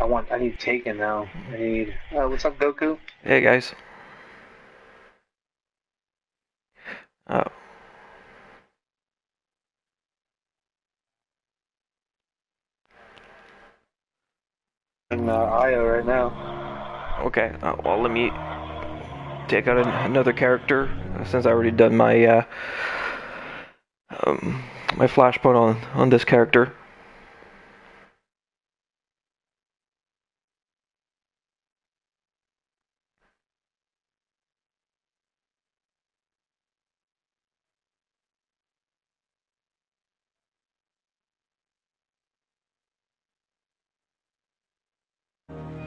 I need Taken now. I need. What's up, Goku? Hey guys. Oh, In Io right now. okay. Well, let me take out another character since I already done my flashpoint on this character.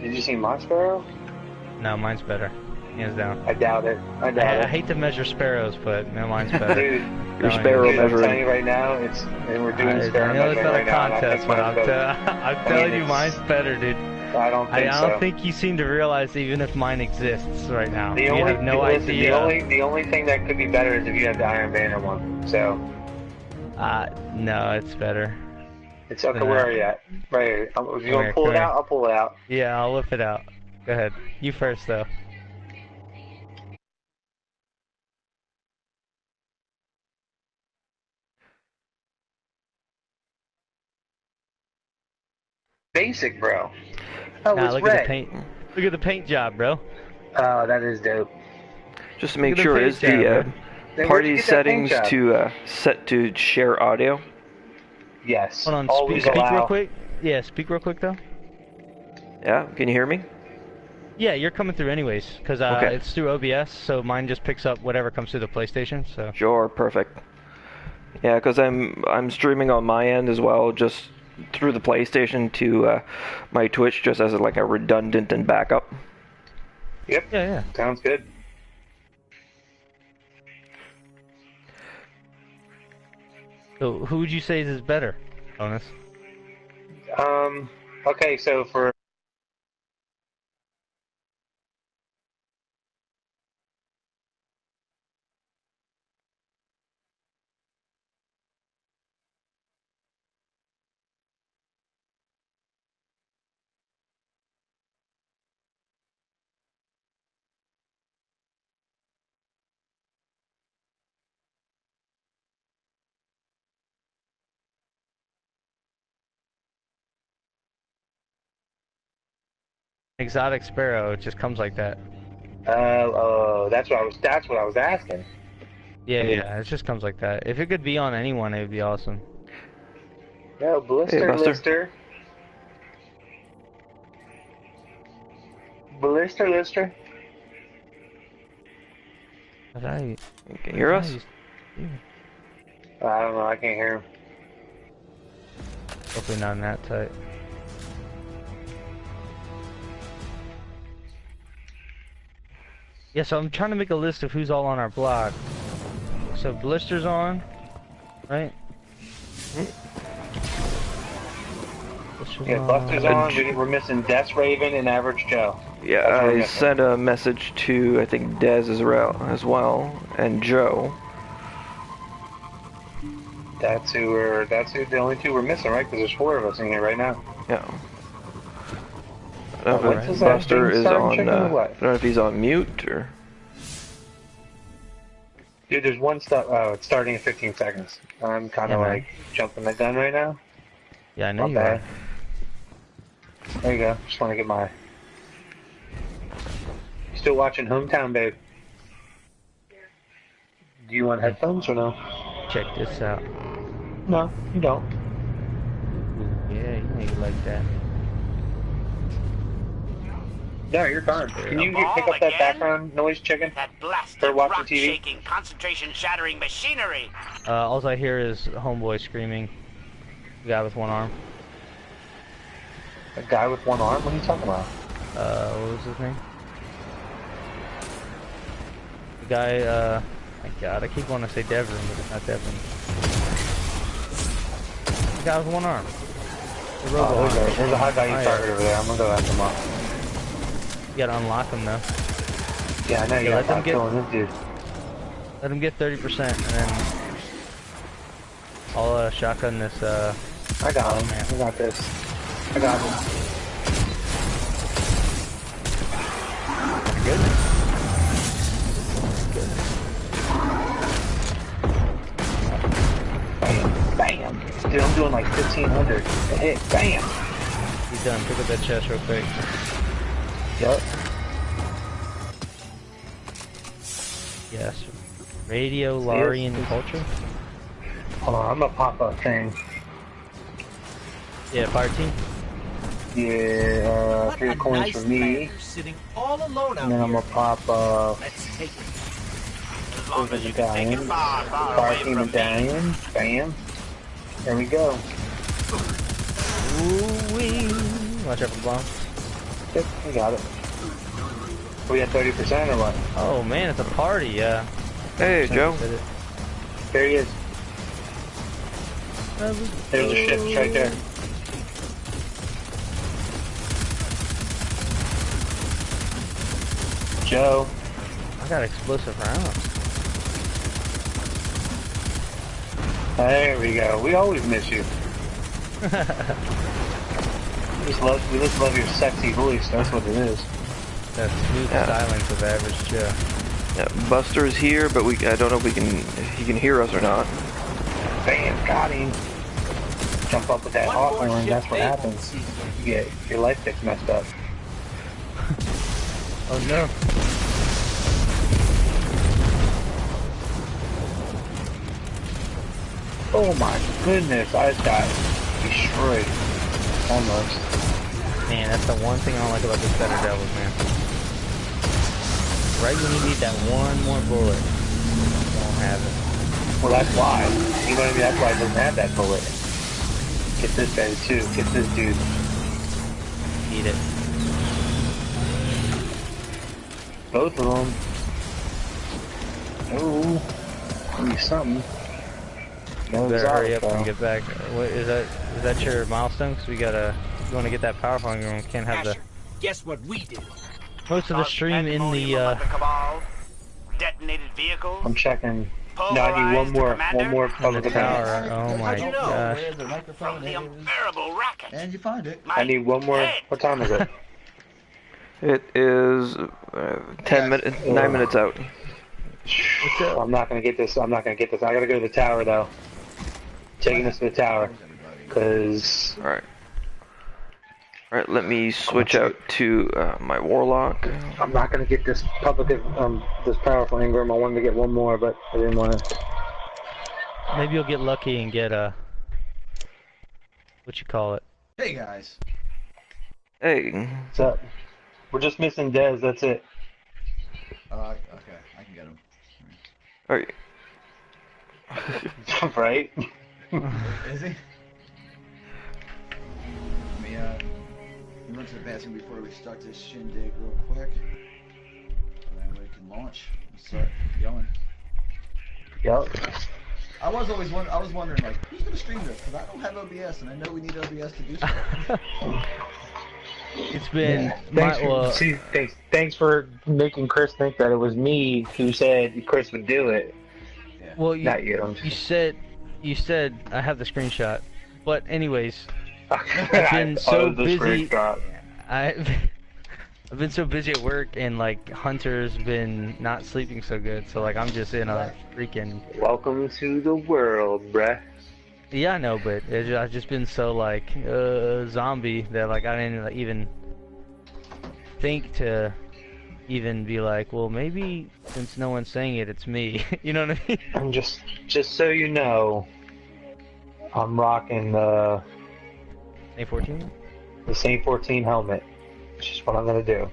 Did you see my Sparrow? No, mine's better. Hands down. I doubt it. I doubt I it. hate to measure sparrows, but no, mine's better. Dude, Your No, sparrow dude, I'm telling measuring. you right now, and we're doing I Sparrow know it's measuring not right a now, and I contest, think but mine's better. I'm telling you, mine's better, dude. I don't think I so. don't think you seem to realize even if mine exists right now. The You only, have no listen, idea. the only thing that could be better is if you have the Iron Banner one. So No, it's better. it's okay. than Where that. are you at? Right here. If you Come want here, to pull come it here. out, I'll pull it out. Yeah, I'll whip it out. Go ahead. You first, though. Basic, bro. Oh, Nah, it's look at the red. paint. Look at the paint job, bro. Oh, that is dope. Just to Look make at the sure, paint is job, the man. Then where'd you party get that paint settings job? to set to share audio? Yes. Hold on, Always speak real allow. quick. Yeah, speak real quick, though. Yeah, can you hear me? Yeah, you're coming through anyways, because Okay. it's through OBS, so mine just picks up whatever comes through the PlayStation, so... Sure, perfect. Yeah, because I'm streaming on my end as well, just through the PlayStation to my Twitch, just as like a redundant and backup. Yep. Yeah, yeah. Sounds good. So, who would you say is better, Bonus? Okay, so for Exotic Sparrow, it just comes like that. that's what I was asking. Yeah, yeah, it just comes like that. If it could be on anyone, it would be awesome. No, Hey, Blister Buster. Lister. Blister Lister. But I... Can you hear us? I don't know, I can't hear him. Hopefully not in that tight. Yeah, so I'm trying to make a list of who's all on our block. So Blister's on, right? Blister's Yeah, Buster's on. J- We're missing Death Raven and Average Joe. Yeah, That's what we're I missing. sent a message to I think Dez as well and Joe. That's who the only two we're missing, right? Because there's four of us in here right now. Yeah. I don't know When if does that Buster game is start, on. chicken, or I what? don't know if he's on mute or. Dude, there's one stuff. Oh, it's starting in 15 seconds. I'm kind of Yeah, man. like jumping the gun right now. Yeah, I know Not you bad. are. There you go. Just want to get my. You still watching Hometown, babe? Do you want headphones or no? Check this out. No, you don't. Yeah, you know you like that. No, you're fine. Can you pick up that background noise, chicken? That blasted For watching rock TV? shaking, concentration shattering machinery. All I hear is homeboy screaming. The guy with one arm. A guy with one arm? What are you talking about? What was his name? The guy, my god, I keep wanting to say Devin, but it's not Devin. The guy with one arm. The robo arm. There's a high value Oh, yeah. target over there. I'm gonna go after him up. You gotta unlock him though. Yeah, I know you Yeah, got let them that get- killing this dude. Let him get 30% and then I'll shotgun this I got him. man. I got this. I got him. goodness. Bam, bam. Dude, I'm doing like 1,500 a hit. Bam. He's done. Pick up that chest real quick. Yep. Yes. Radio Larian culture? Hold on, I'm gonna pop a thing. Yeah, fire team. Yeah, 3 coins for me. Sitting all alone out And then I'm here. gonna pop Let's take it. As long as you can take it medallion. far, far Fire away team from me. medallion. Bam. There we go. Ooh-wee. Watch out for the bomb. Yep, we got it. We at 30% or what? Oh man, it's a party, yeah. Hey, Joe. There he is. There's a ship right there. Joe. I got explosive rounds. There we go. We always miss you. We just love your sexy voice. That's what it is. That smooth silence of average Joe. Yeah, Buster's here, but I don't know if he can hear us or not. Bam, got him. Jump up with that hawthorn, that's what happens. Your life gets messed up. Oh no. Oh my goodness, I just got destroyed. Almost. Man, that's the one thing I don't like about this Better Devils, man. Right when you need that one more bullet, you don't have it. Well, that's why. You know what I mean? That's why it doesn't have that bullet. Get this guy too. Get this dude. Need it. Both of them. Oh, give me something. No Better hurry up though. and get back. What is that? Is that your milestone? Cause we gotta. You want to get that power phone? We can't have the. Asher, guess what we did? Most of the stream in the. Cabal, detonated vehicles. I'm checking. No, I need one more. One more In the public tower. event. Oh my How'd you know? gosh. There's a microphone From the and unbearable racket. and you find it. I need one more. What time is it? It is 10 minutes, 9 minutes out. I'm not gonna get this. I'm not gonna get this. I gotta go to the tower though. Taking this to the tower, cause All right. All right. Let me switch out to my warlock. I'm not gonna get this this powerful Ingram. I wanted to get one more, but I didn't want to. Maybe you'll get lucky and get what you call it? Hey guys. Hey. What's up? We're just missing Dez. That's it. Okay, I can get him. All right. Right? Is he? Let me run to the bathroom before we start this shindig real quick. And then we can launch and start going. Yep. I was wondering like, who's gonna stream this? Because I don't have OBS and I know we need OBS to do stuff. It's been Thanks for making Chris think that it was me who said Chris would do it. Yeah. well, Not you. you said I have the screenshot, but anyways, I've been so busy. I've been so busy at work and like Hunter's been not sleeping so good, so like I'm just in a freaking. Welcome to the world, bruh. Yeah, I know, but I've just been so like zombie that like I didn't even think to even be like, well, maybe since no one's saying it, it's me. You know what I mean? I'm just so you know, I'm rocking the Saint-14? Saint-14 helmet. Which is what I'm gonna do.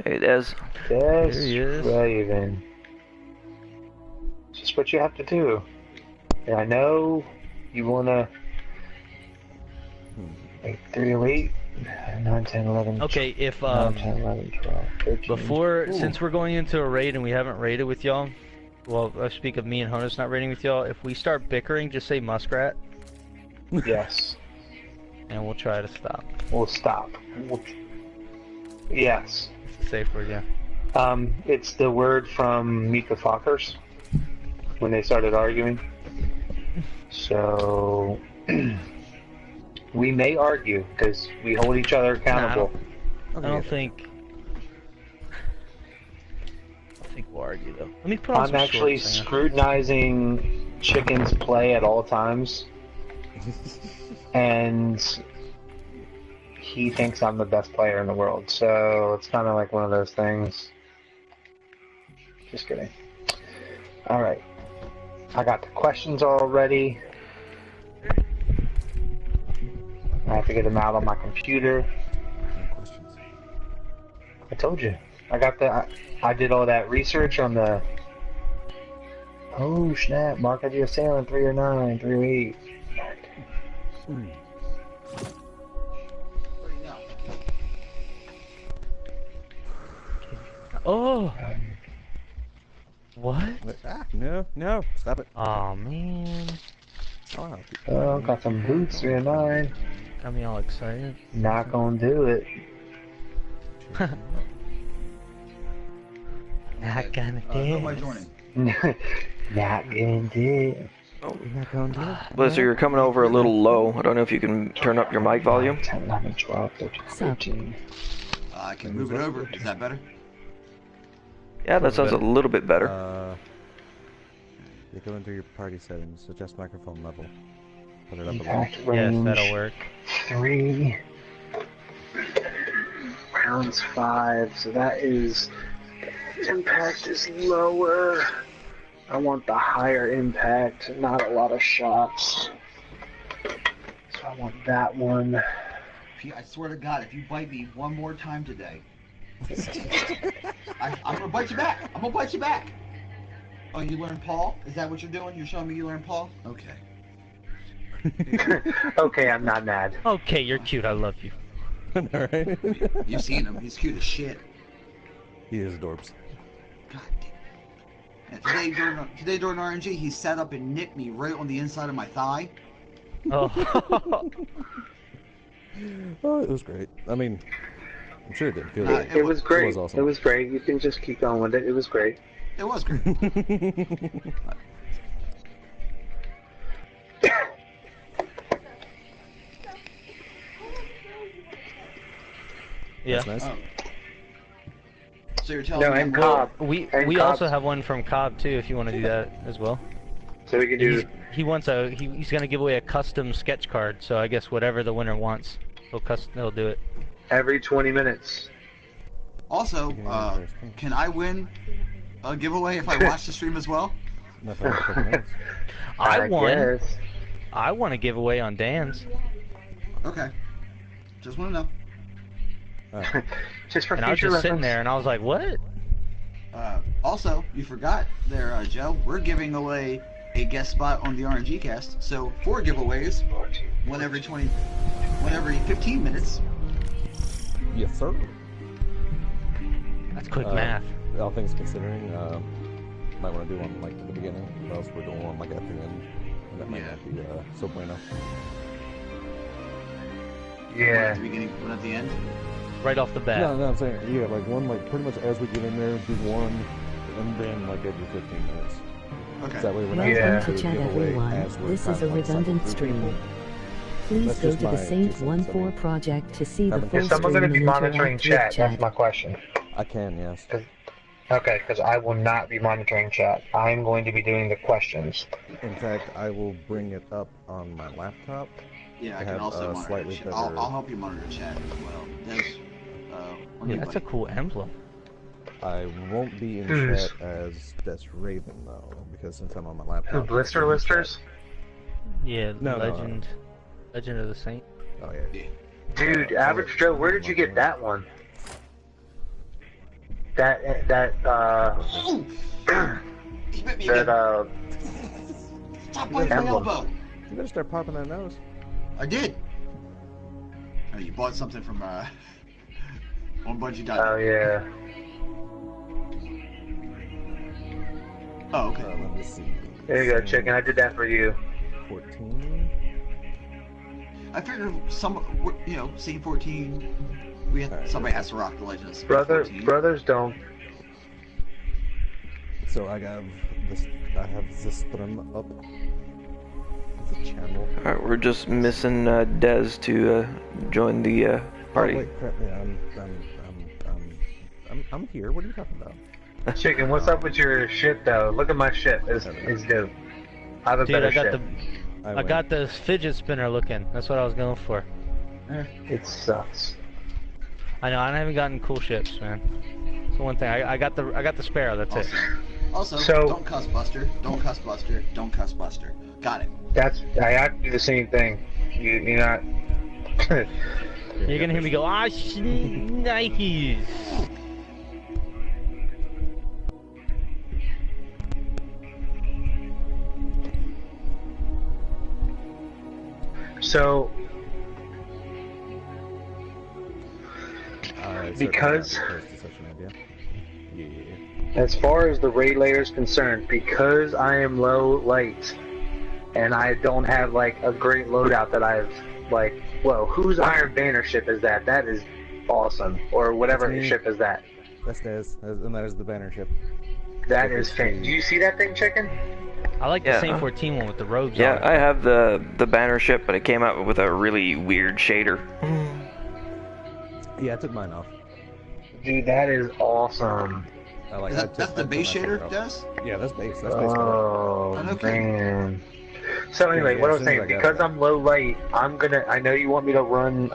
Hey, Des. Yes, There he is. Raven. It's just what you have to do. And I know you wanna. 308, 9, 10, 11. Okay, if 9, 10, 11, 12, 13. before, Ooh. since we're going into a raid and we haven't raided with y'all, well, I speak of me and Honus not raiding with y'all, if we start bickering, just say muskrat, Yes. and we'll try to stop. We'll stop. Yes. It's a safe word, yeah. It's the word from Meet the Fockers when they started arguing. So we may argue because we hold each other accountable. I don't think. argue though. Let me put on I'm some actually shorts, hang on. scrutinizing Chicken's play at all times, and he thinks I'm the best player in the world. So it's kind of like one of those things. Just kidding. All right, I got the questions all ready. I have to get them out on my computer. No questions. I told you. I got the. I did all that research on the. Oh snap! Mark, I do a sale in 3 or 9, 3 or 8. Oh! What? No, stop it. Oh man. I'll help you. Oh, got some boots, 3 or 9. Got me all excited. Not gonna do it. Not gonna Who am I dance. joining? Not gonna do it. Not gonna do it. Blister, you're coming over a little low. I don't know if you can turn up your mic volume. 10, 11, 12, 13, 14. I can move it over. Is that better? Yeah, that sounds a little bit better. You go into your party settings, adjust microphone level. Put it up a little. Impact Yes, range. that'll work. 3. Rounds 5. So that is. Impact is lower. I want the higher impact, not a lot of shots. So I want that one. I swear to God, if you bite me one more time today, I'm gonna bite you back. I'm gonna bite you back. Oh, you learned Paul? Is that what you're doing? You're showing me you learned Paul? Okay. Okay, I'm not mad. Okay, you're cute. I love you. Alright. You've seen him. He's cute as shit. He is adorbs. God damn. And today during RNG, he sat up and nicked me right on the inside of my thigh. Oh. Oh, it was great. I mean, I'm sure it didn't feel Nah, good. It was great. It was awesome. It was great. You can just keep going with it. It was great. It was great. Yeah. That's nice. Oh. So you're telling No, me and I'm Cobb. We And we also Cobb's- have one from Cobb too, if you want to do that as well. So we can do. He wants he's gonna give away a custom sketch card. So I guess whatever the winner wants, he'll do it. Every 20 minutes. Also, can I win a giveaway if I watch the stream as well? Nothing but 20 minutes. I won. guess. I want a giveaway on Dan's, Okay. Just want to know. Just for and I was future just sitting reference. there, and I was like, "What?" Also, you forgot there, Joe. We're giving away a guest spot on the RNG cast. So 4 giveaways, one every 15 minutes. Yes, sir. That's quick Uh, math. All things considering, might want to do one like at the beginning, or else we're doing one like at the end. And that might Yeah. not be so bueno. One Yeah. at the beginning, one at the end. Right off the bat. No, I'm saying, yeah, like one, like pretty much as we get in there, do one, and then like every 15 minutes. Okay. That way we're not Yeah. trying Welcome to chat everyone. This is a redundant stream. Please That's go just to the my 2 cents, I Saint-14 mean. project to see the Is full Is someone stream going to and be monitoring interact with chat? That's my question. I can, yes. Okay, because I will not be monitoring chat. I'm going to be doing the questions. In fact, I will bring it up on my laptop. Yeah, I I can have, also monitor slightly chat. better- I'll help you monitor chat as well. Yeah, that's a cool emblem. I won't be in Who's- chat as Des Raven though, because since I'm on my Who, laptop. Blister Listers? Yeah, No, no, Legend of the Saint. Oh yeah. Dude, Average Joe, where did you get that one? That, Ooh! He bit me again. that, Stop biting my emblem. elbow. You better start popping that nose. I did. Oh, you bought something from on Bungie. oh yeah. Oh, okay. Let me see. There you go, chicken. I did that for you. 14. I figured Saint 14. Somebody has to rock the Legends. Brothers don't. So I have this stream up. It's a channel. Alright, we're just missing Dez to join the party. Oh, wait, crap, yeah, I'm here. What are you talking about? Chicken, what's up with your shit though? Look at my shit. It's dope. I have a Dude, better I got shit. I got the fidget spinner looking. That's what I was going for. It sucks. I know. I haven't gotten cool ships, man. That's the one thing. I got the Sparrow. That's it. Also, So- don't cuss Buster. Don't cuss Buster. Don't cuss Buster. Got it. I have to do the same thing. You're not. You're gonna hear me go, Nikes. So because as far as the raid layer is concerned, because I am low light and I don't have like a great loadout that I've like, whoa, whose Iron Banner ship is that? That is awesome. Or whatever ship is that. That's Dez, and that is the banner ship. That is fantastic. Do you see that thing, Chicken? I like the Saint-14 one with the robes Yeah, on it. I have the banner ship, but it came out with a really weird shader. Yeah, I took mine off. Dude, that is awesome. That's the base shader, Des? Yeah, that's base. That's base. Oh, man. So anyway, Yeah, what I as was soon as saying, I got because it. I'm low light, I know you want me to run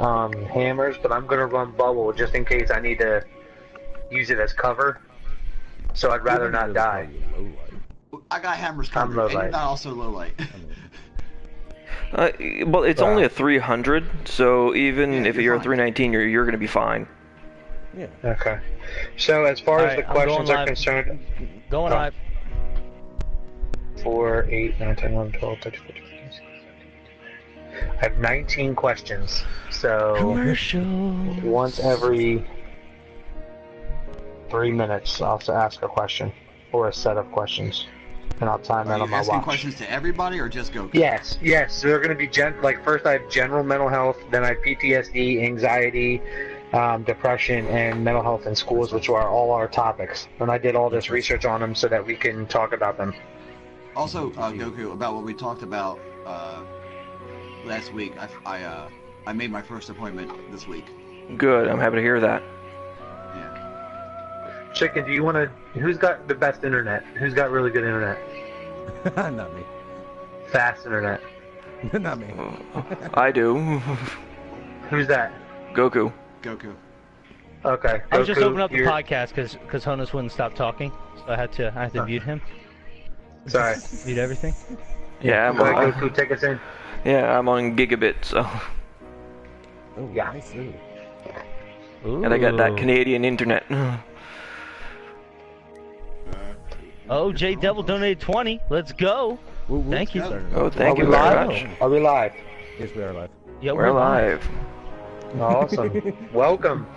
hammers, but I'm gonna run bubble just in case I need to use it as cover. So I'd rather not die. I got hammers I'm covered, low and you're light. not also low light. Well, it's only a 300, so even if you're a 319, you're gonna be fine. Yeah. Okay. So as far as Alright, the I'm going questions are live. concerned, Going live. 4, 8, 9, 10, 11, 12, 13, 14, 15, 16, 17. I have 19 questions. So Commercials. once every 3 minutes, I'll have to ask a question or a set of questions, and I'll time that Are on you my asking watch. questions to everybody or just Goku? Yes. So they're going to be like first I have general mental health, then I have PTSD, anxiety, depression, and mental health in schools, which are all our topics. And I did all this research on them so that we can talk about them. Also, Goku, about what we talked about last week, I made my first appointment this week. Good, I'm happy to hear that. Chicken, do you want to? Who's got the best internet? Who's got really good internet? Not me. Fast internet. Not me. I do. Who's that? Goku. Goku. Okay. I was just Goku, opening up the you're- podcast because Honus wouldn't stop talking, so I had to mute him. Sorry. Mute everything. Yeah, I'm Go ahead, on. Goku, take us in. Yeah, I'm on gigabit, so. Oh, Yeah. nice. Ooh. Ooh. And I got that Canadian internet. Oh, J Devil donated 20. Let's go. Woo, woo. Thank you. Oh, thank Are you we very live? much. Are we live? Yes, we are live. Yeah, We're live. Awesome. Welcome.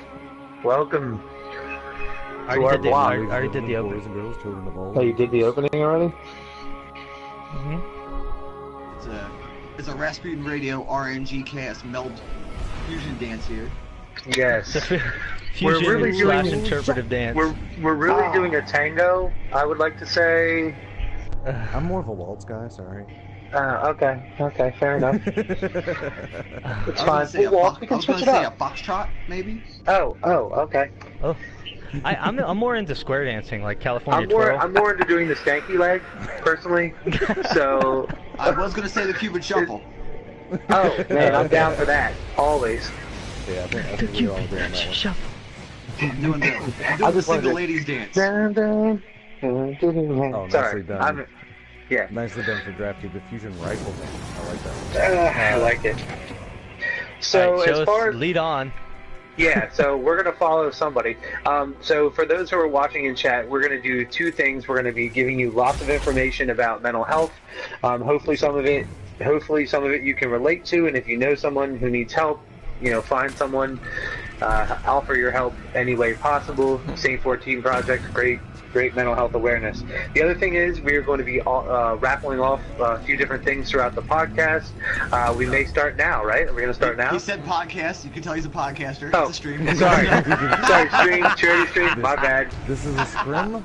Welcome. I To our already did the, blog. I already did the Boys opening. and girls, children of all. Oh, you did the opening already? It's a Rasputin Radio RNG cast meld fusion dance here. Yes. Fusion really slash doing- interpretive dance. We're really doing a tango, I would like to say. I'm more of a waltz guy, sorry. Okay, fair enough. It's I was fine. gonna say We'll walk, we I can was switch gonna it say up. a foxtrot, maybe? Oh, okay. Oh, I'm more into square dancing, like California twirl. I'm more into doing the stanky leg, personally. So, I was gonna say the Cuban shuffle. oh man, I'm down for that always. Yeah, I think we're all doing that one. I'm doing the, I the just wanted single to- ladies dance. Oh, Sorry, nicely done. yeah, Nicely done for drafting the fusion rifle thing. I like that. I like it. So Alright, show as us- far as lead on. yeah, so we're going to follow somebody. So for those who are watching in chat, we're going to do two things. We're going to be giving you lots of information about mental health. Hopefully some of it you can relate to, and if you know someone who needs help, find someone, offer your help any way possible. Saint-14 Project, great mental health awareness. The other thing is we are going to be raffling off a few different things throughout the podcast. We may start now, right? Are we going to start now? He said podcast. You can tell he's a podcaster. Oh, It's a stream. sorry, charity stream. My bad. This is a scrim?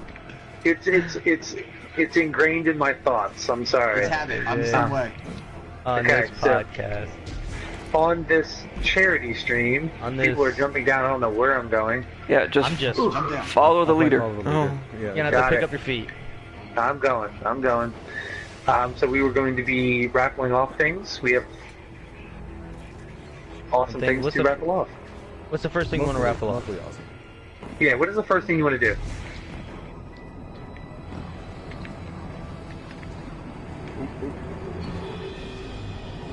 It's ingrained in my thoughts. I'm sorry. It's habit. I'm the same way. On Okay, this so- podcast. on this charity stream. On this- People are jumping down. I don't know where I'm going. Yeah, just I'm just. Jump down. follow the leader. Follow the Oh. leader. Yeah. You're gonna have Got to pick it. up your feet. I'm going. So we were going to be raffling off things. We have awesome Thing- things what's to the- raffle off. What's the first thing you want to raffle off? Mostly awesome. Yeah, what is the first thing you want to do?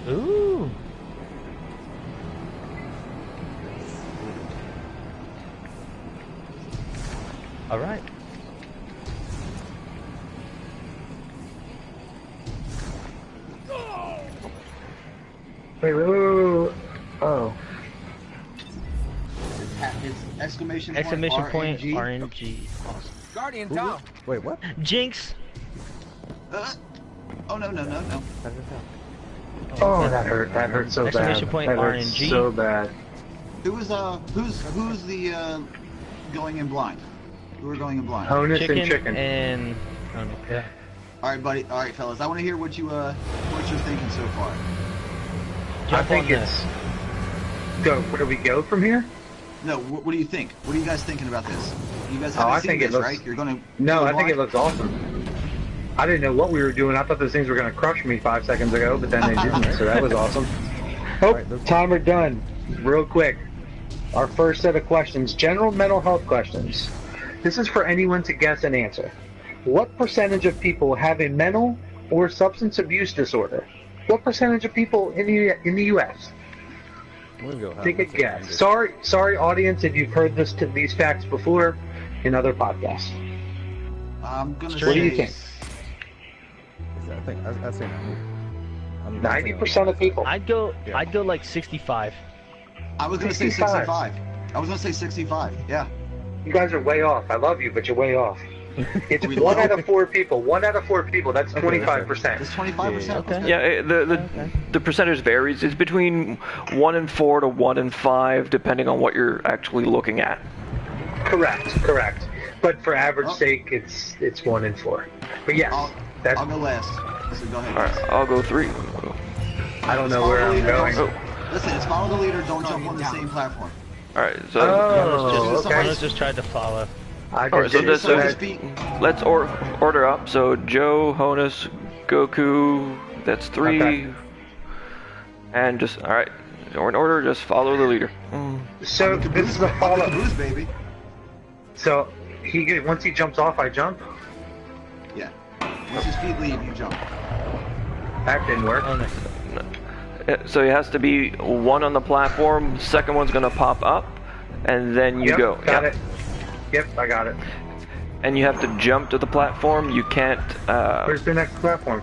Ooh. All right. Wait. Oh. It's exclamation Exclamation point RNG. RNG. Awesome. Guardian down. Wait, what? Jinx. Oh no. Oh, that hurt. That hurt so bad. Exclamation point That hurt RNG. so bad. Who's the going in blind? Who are going in blind? Honus Chicken and chicken. and. Yeah. All right, buddy. All right, fellas. I want to hear what you're thinking so far. I Jump think on it's go. Where do we go from here? No, what do you think? What are you guys thinking about this? You guys haven't I seen think it this, looks- right? You're gonna. No, go I think it blind? looks awesome. I didn't know what we were doing. I thought those things were going to crush me 5 seconds ago, but then they didn't, so that was awesome. Oh, Alright, let's- timer done. Real quick. Our first set of questions, general mental health questions. This is for anyone to guess and answer. What percentage of people have a mental or substance abuse disorder? What percentage of people in the U.S.? I'm gonna go. Take a guess. Sorry, audience, if you've heard these facts before in other podcasts. I'm gonna What do you say. think? I think I'd say 90. 90% of people. I'd go. Yeah. I'd go like 65. I was gonna say 65. 65. I was gonna say 65. Yeah. You guys are way off. I love you, but you're way off. It's We 1 love out of 4 people. 1 out of 4 people. That's Okay, 25%. It's 25%. Okay. Yeah, the percentage varies. It's between 1 in 4 to 1 in 5, depending on what you're actually looking at. Correct. But for average Oh. sake, it's 1 in 4. But yes, that's. I'll go last. So go ahead. All right, I'll go 3. I don't know where I'm going. Oh, Listen, it's follow the leader. Don't jump on the same platform. all right. So Oh, Just, okay. just tried to follow. I All right, so did this- So that. just be. let's order up. So Joe, Honus, Goku. That's 3. Okay. And just all right. Or in order, just follow the leader. So this is the follow. Caboose, baby. So once he jumps off, I jump. Yeah. Once his feet leave, you jump. That didn't work. Oh, no. So it has to be 1 on the platform. Second one's gonna pop up, and then you Yep, go. Got Yep. it. Yep, I got it. And you have to jump to the platform. You can't. Where's the next platform?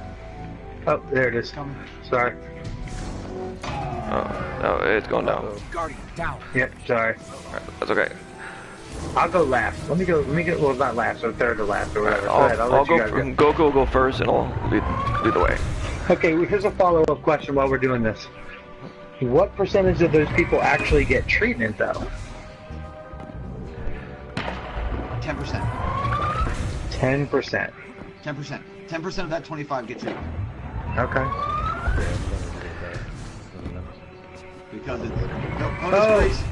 Oh, there it is. Coming. Sorry. Oh, it's going down. Guardian down. Yep, sorry. All right, that's okay. I'll go last. Let me go. Well, not last, so third to last or whatever. Go ahead. I'll I'll let you go. guys go. Goku will go first, and I'll lead the way. Okay, well, here's a follow-up question while we're doing this. What percentage of those people actually get treatment, though? 10%. 10%. 10%. 10% of that 25 get treatment. Okay. Because it's. No, Oh. bonus race.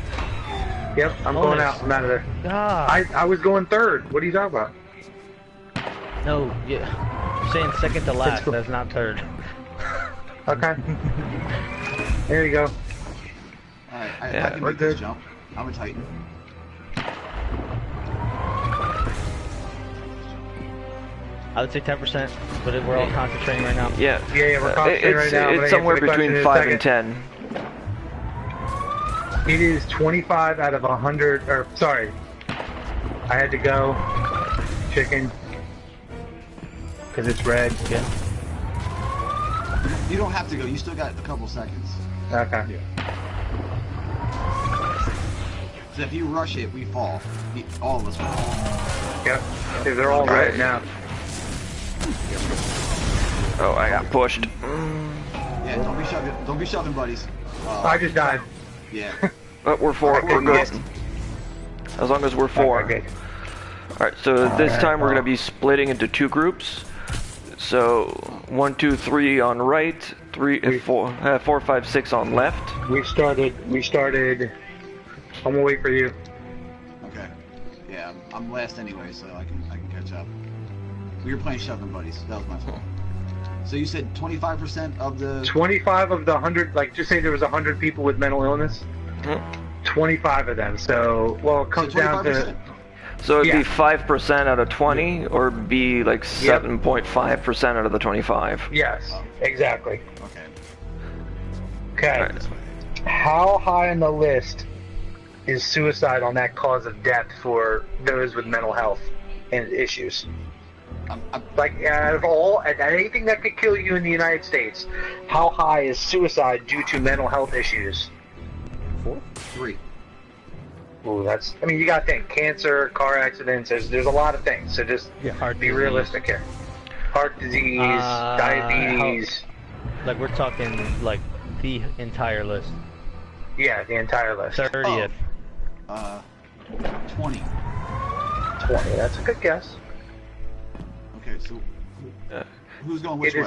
Yep, I'm going out. I'm out of there. Ah, I was going third. What are you talking about? no, yeah. I'm saying second to last. cool. That's not third. Okay. There you go. Alright, Yeah, I can we're make this good. jump. I'm a Titan. I would say 10%, but we're all concentrating right now. Yeah. Yeah, we're concentrating right It's now. I'm gonna it's somewhere answer the question between in a 5 and second. 10. It is 25 out of 100, or sorry, I had to go chicken because it's red. Yeah. You don't have to go. You still got a couple seconds. Okay. So if you rush it, we fall. All of us will fall. Yep. Okay, they're all red now. Oh, I got pushed. Yeah, don't be shoving. Don't be shoving, buddies. I just died. Yeah. But we're 4. Okay, We're good. good. As long as we're 4. Okay, good. All right. So this Alright, time we're well. gonna be splitting into 2 groups. So 1, 2, 3 on right, 4, 5, 6 on left. We started. I'm gonna wait for you. Okay. Yeah, I'm last anyway, so I can catch up. We were playing Shoving Buddies. That was my fault. So you said 25% of the... 25 of the 100, like just say there was 100 people with mental illness. 25 of them. So, well, it comes down to... So it'd be 5% out of 20, or be like 7.5% out of the 25. Yes, exactly. Okay. Okay. Right. How high on the list is suicide on that cause of death for those with mental health and issues? Like, out of all, anything that could kill you in the United States, how high is suicide due to mental health issues? 4? 3. Ooh, that's, I mean, you gotta think, cancer, car accidents, there's a lot of things, so just be realistic here. Heart disease, diabetes. Like, we're talking, like, the entire list. Yeah, the entire list. 30th. 20. 20, that's a good guess. Okay, so who's going which way?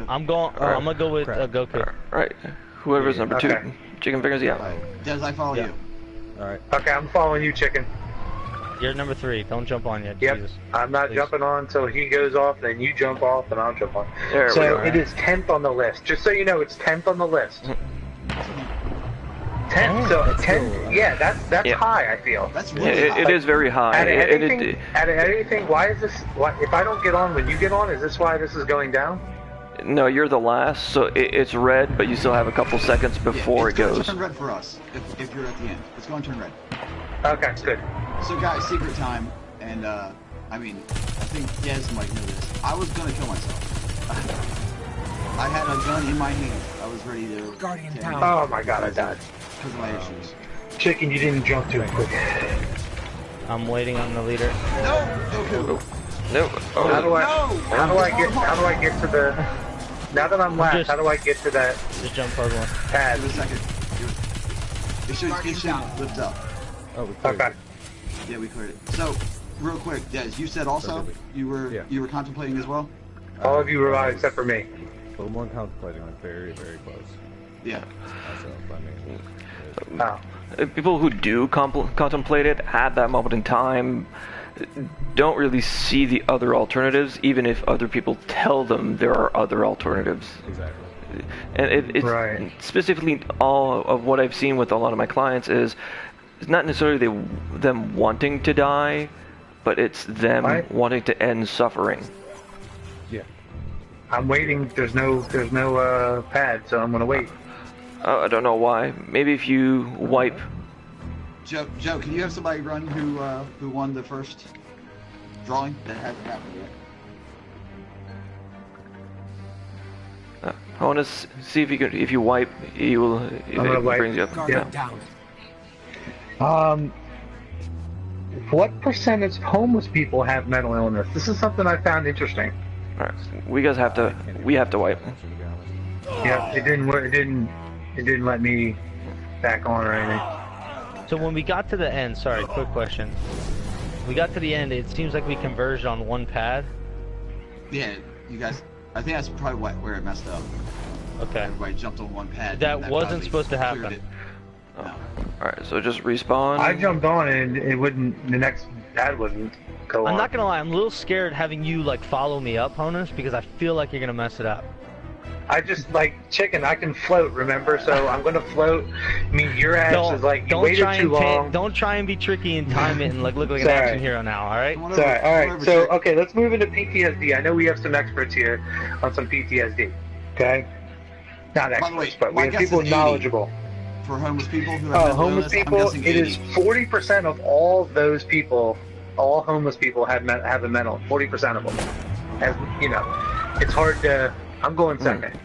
I'm gonna go with Goku. Alright, whoever's number 2. Chicken fingers, yeah. Des, I follow you. Alright. Okay, I'm following you, Chicken. You're number 3. Don't jump on yet. Yep. Jesus. I'm not jumping on until he goes off, then you jump off, and I'll jump on. There we go. It is 10th on the list. Just so you know, it's 10th on the list. 10th, so 10, yeah, that's high, I feel. That's really high. It is very high. Out of anything, why is this, if I don't get on when you get on, is this why this is going down? No, you're the last, so it's red, but you still have a couple seconds before it goes. It's going to turn red for us, if you're at the end. It's going to turn red. Okay, good. So guys, secret time, and I mean, I think Des might know this. I was going to kill myself. I had a gun in my hand. I was ready to... Guardian down. Oh my god, I died. Because of my issues. Chicken, you didn't jump too quick. I'm waiting on the leader. No! Goku! No. Oh. How do I get to the... Now that I'm last, how do I get to that Just jump puzzle. pad? Give it a second. It should lift up. Oh, we cleared Okay. it. Yeah, we cleared it. So, real quick, Des, you said also you were contemplating as well? All of you were out except for me. A little more contemplating, like very, very close. Yeah. Myself, I mean, Oh. People who do contemplate it at that moment in time don't really see the other alternatives, even if other people tell them there are other alternatives. exactly. And it's Right. specifically all of what I've seen with a lot of my clients is it's not necessarily them wanting to die, but it's them wanting to end suffering. Yeah. I'm waiting. There's no pad, so I'm gonna wait. I don't know why. Maybe if you wipe. Joe, can you have somebody run who won the first drawing? That hasn't happened yet. I want to see if you can. If you wipe, you will. If it brings you up. Guardian Yeah. down. What percentage of homeless people have mental illness? This is something I found interesting. All right. We guys have to. We have to wipe. To be honest. Yeah, it didn't work. It didn't let me back on or anything. So when we got to the end, sorry, quick question. We got to the end, it seems like we converged on one pad. Yeah, you guys. I think that's probably where it messed up. Okay. Everybody jumped on one pad. That and wasn't probably supposed to cleared happen. it. Oh. No. All right. So just respawn. I jumped on and it wouldn't. The next pad wouldn't go on. I'm not gonna lie, I'm a little scared having you like follow me up, Honus, because I feel like you're gonna mess it up. I just like Chicken. I can float, remember? So I'm gonna float. I mean, your ass is like you waited too long. Don't try and be tricky and time it and like look like an Sorry. action hero now. All right. Sorry. All right. So okay, let's move into PTSD. I know we have some experts here on some PTSD. Okay. Not By the experts, way, but my we have guess people is 80 knowledgeable. For homeless people who have mental Homeless illness, people. I'm guessing It 80. is 40% of all those people. All homeless people have a mental. 40% of them. As you know, it's hard to. I'm going second.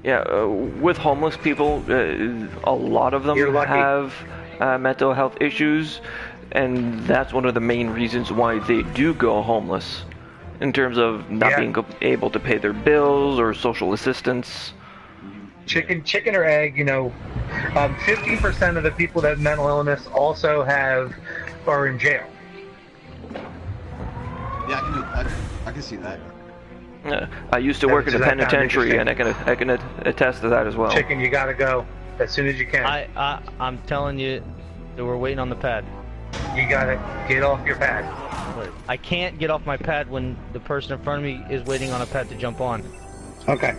Yeah, with homeless people, a lot of them You're lucky. have mental health issues, and that's one of the main reasons why they do go homeless, in terms of not being able to pay their bills or social assistance. Chicken or egg, 15% of the people that have mental illness also are in jail. Yeah, I can see that. I used to work in the penitentiary, and I can attest to that as well. Chicken, you gotta go as soon as you can. I'm telling you that we're waiting on the pad. You gotta get off your pad. I can't get off my pad when the person in front of me is waiting on a pad to jump on. Okay.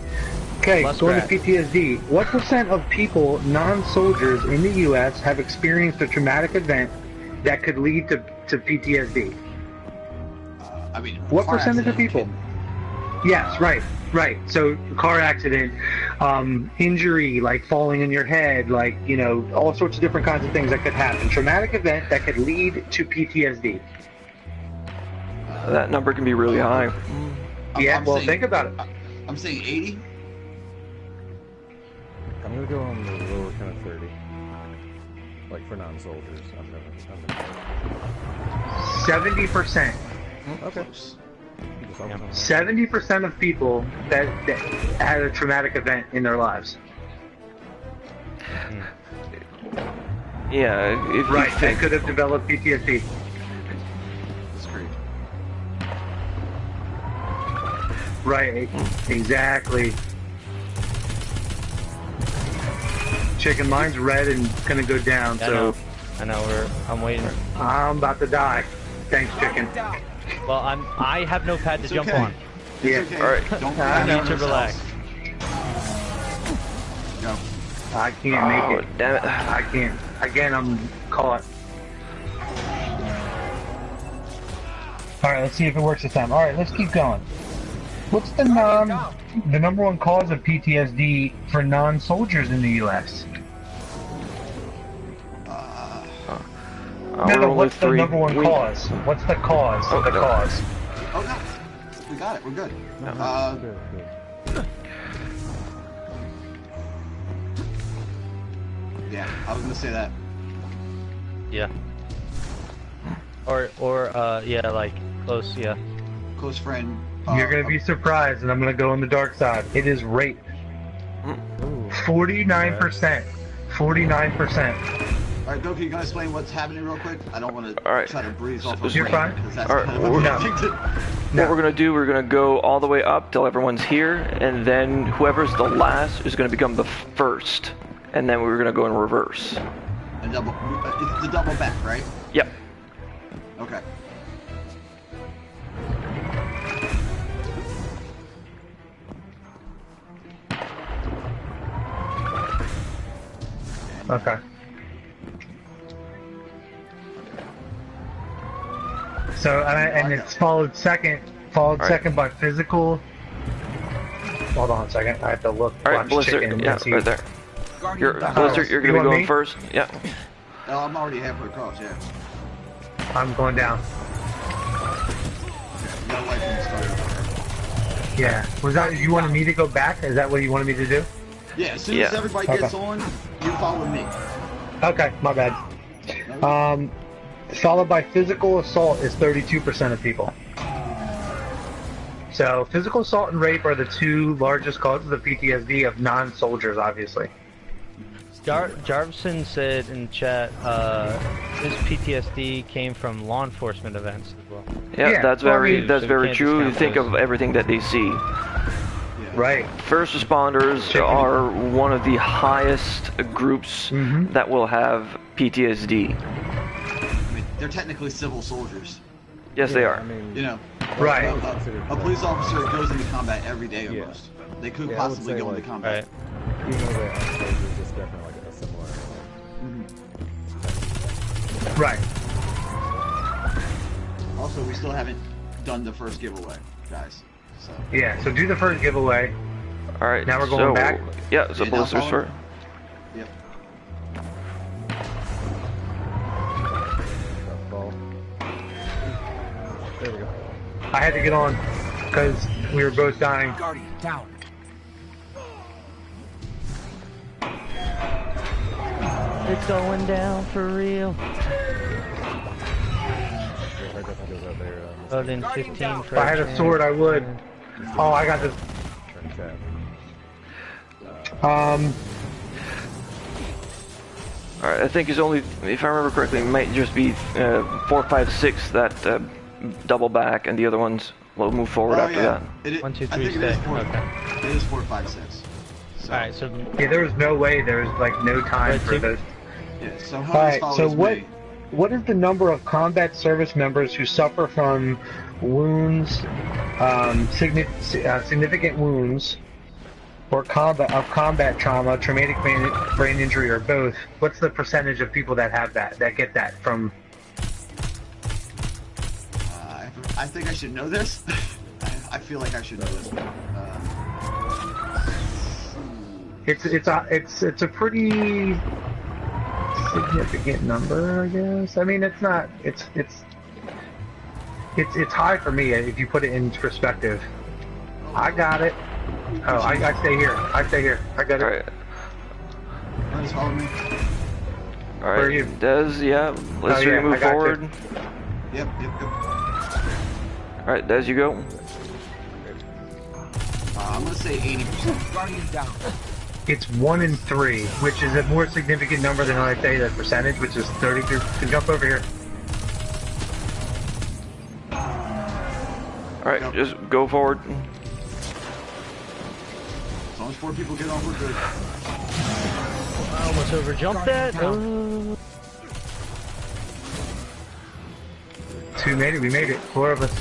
Okay, going to PTSD. What % of people, non-soldiers in the U.S., have experienced a traumatic event that could lead to PTSD? I mean, what percentage of people? Yes, right. So, car accident, injury, like falling in your head, like, you know, all sorts of different kinds of things that could happen. Traumatic event that could lead to PTSD. That number can be really high. Yeah, well, think about it. I'm saying 80. I'm gonna go on the lower kind of 30. Like for non-soldiers. 70%. Okay. 70% of people that had a traumatic event in their lives. Yeah, if right, you think... they could have developed PTSD. That's great. Right, exactly. Chicken, mine's red and gonna go down, so... I know, I'm waiting. I'm about to die. Thanks, Chicken. Well, I have no pad to jump on. Yeah. Okay. Alright. I need to relax. Go. I can't make it. Damn it. I can't. Again, I'm caught. Alright, let's see if it works this time. Alright, let's keep going. What's the number one cause of PTSD for non-soldiers in the U.S.? No, what's the number one cause? What's the cause of the cause? Oh, no. We got it. We're good. Yeah, I was gonna say that. Yeah. Or yeah, like, close, yeah. Close friend. You're gonna be surprised, and I'm gonna go on the dark side. It is rape. 49%. 49%. Alright, Doki, you gonna explain what's happening real quick? I don't want to try to breeze off of You're fine. Alright, what we're gonna do, we're gonna go all the way up till everyone's here, and then whoever's the last is gonna become the first, and then we're gonna go in reverse. It's the double back, right? Yep. Okay. Okay. So, and it's followed second by physical. Hold on a second, I have to look. Alright, Blizzard, yeah, right there. Blizzard, you're gonna be going first. Yeah. Oh, I'm already halfway across, yeah. I'm going down. You gotta wait for me to start. Yeah. Was that, you wanted me to go back? Is that what you wanted me to do? Yeah, as soon as everybody gets on, you follow me. Okay, my bad. Followed by physical assault is 32% of people. So physical assault and rape are the two largest causes of PTSD of non-soldiers, obviously. Jarvison said in chat, his PTSD came from law enforcement events as well. Yeah, that's very true. You think of everything that they see. Right. First responders are one of the highest groups that will have PTSD. I mean, they're technically civil soldiers. Yes, they are. I mean, you know, right. A police officer goes into combat every day almost. They could possibly go into combat. Right. Even though they are soldiers, it's definitely like a similar. Right. Also, we still haven't done the first giveaway, guys. So. Yeah, so do the first giveaway. Alright, now we're going back. Yeah, so Blizzard's first. Yep. There we go. I had to get on because we were both dying. Guardian, down. It's going down for real. Vote in 15 for if I had a sword, I would. Oh, I got this. Alright, I think it's only, if I remember correctly, it might just be 4, 5, 6 that double back, and the other ones we'll move forward after that. One, two, I three, think it is stay. 4. Okay. It is 4, 5, 6. So, Alright, so Yeah, there was no way. There was like no time for those. yeah, so Honus Alright, follows so me. what is the number of combat service members who suffer from wounds, significant wounds, or combat trauma, traumatic brain injury, or both? What's the percentage of people that have that get that from? I think I should know this. I feel like I should know this. It's a pretty significant number, I guess. I mean, it's not. It's high for me if you put it in perspective. I got it. Oh, I stay here. I stay here. I got it. Alright. Honus, follow me. Alright. Where are you? Des, yeah. Let's yeah, move I got you. forward. Yep. Alright, Des, you go. I'm gonna say 80%. Guardian down. It's 1 in 3, which is a more significant number than I say the percentage, which is 33. So jump over here. Alright, just go forward. As long as 4 people get on, we're good. I almost overjumped that. Two made it. We made it. 4 of us.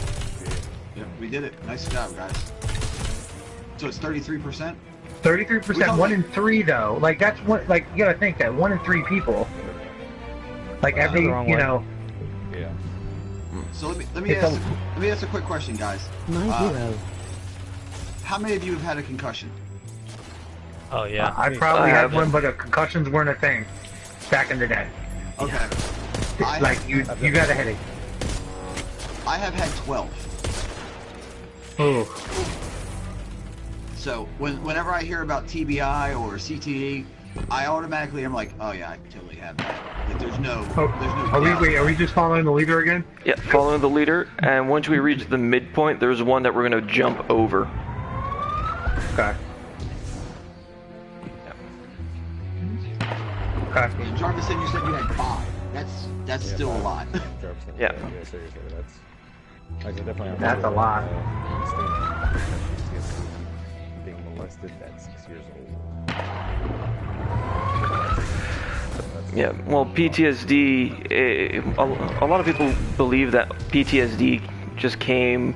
Yep, we did it. Nice job, guys. So it's 33%? 33%. 1 in 3, though. Like that's one. Like you gotta think that 1 in 3 people. Like every, you know. Yeah. So let me ask a quick question, guys. My hero. How many of you have had a concussion? Oh yeah. I probably I had haven't. one, but concussions weren't a thing back in the day. Okay. Like you got a headache. I have had 12. Ooh. So whenever I hear about TBI or CTE, I automatically am like, oh yeah, I totally have that. Like there's no Are we just following the leader again? Yeah, following the leader, and once we reach the midpoint, there's one that we're gonna jump over. Okay. Okay. And Jarvis said you said you had 5. That's still a lot. Yeah. Seriously, that's definitely. That's a lot. Being molested at 6 years old. Yeah, well, PTSD, a lot of people believe that PTSD just came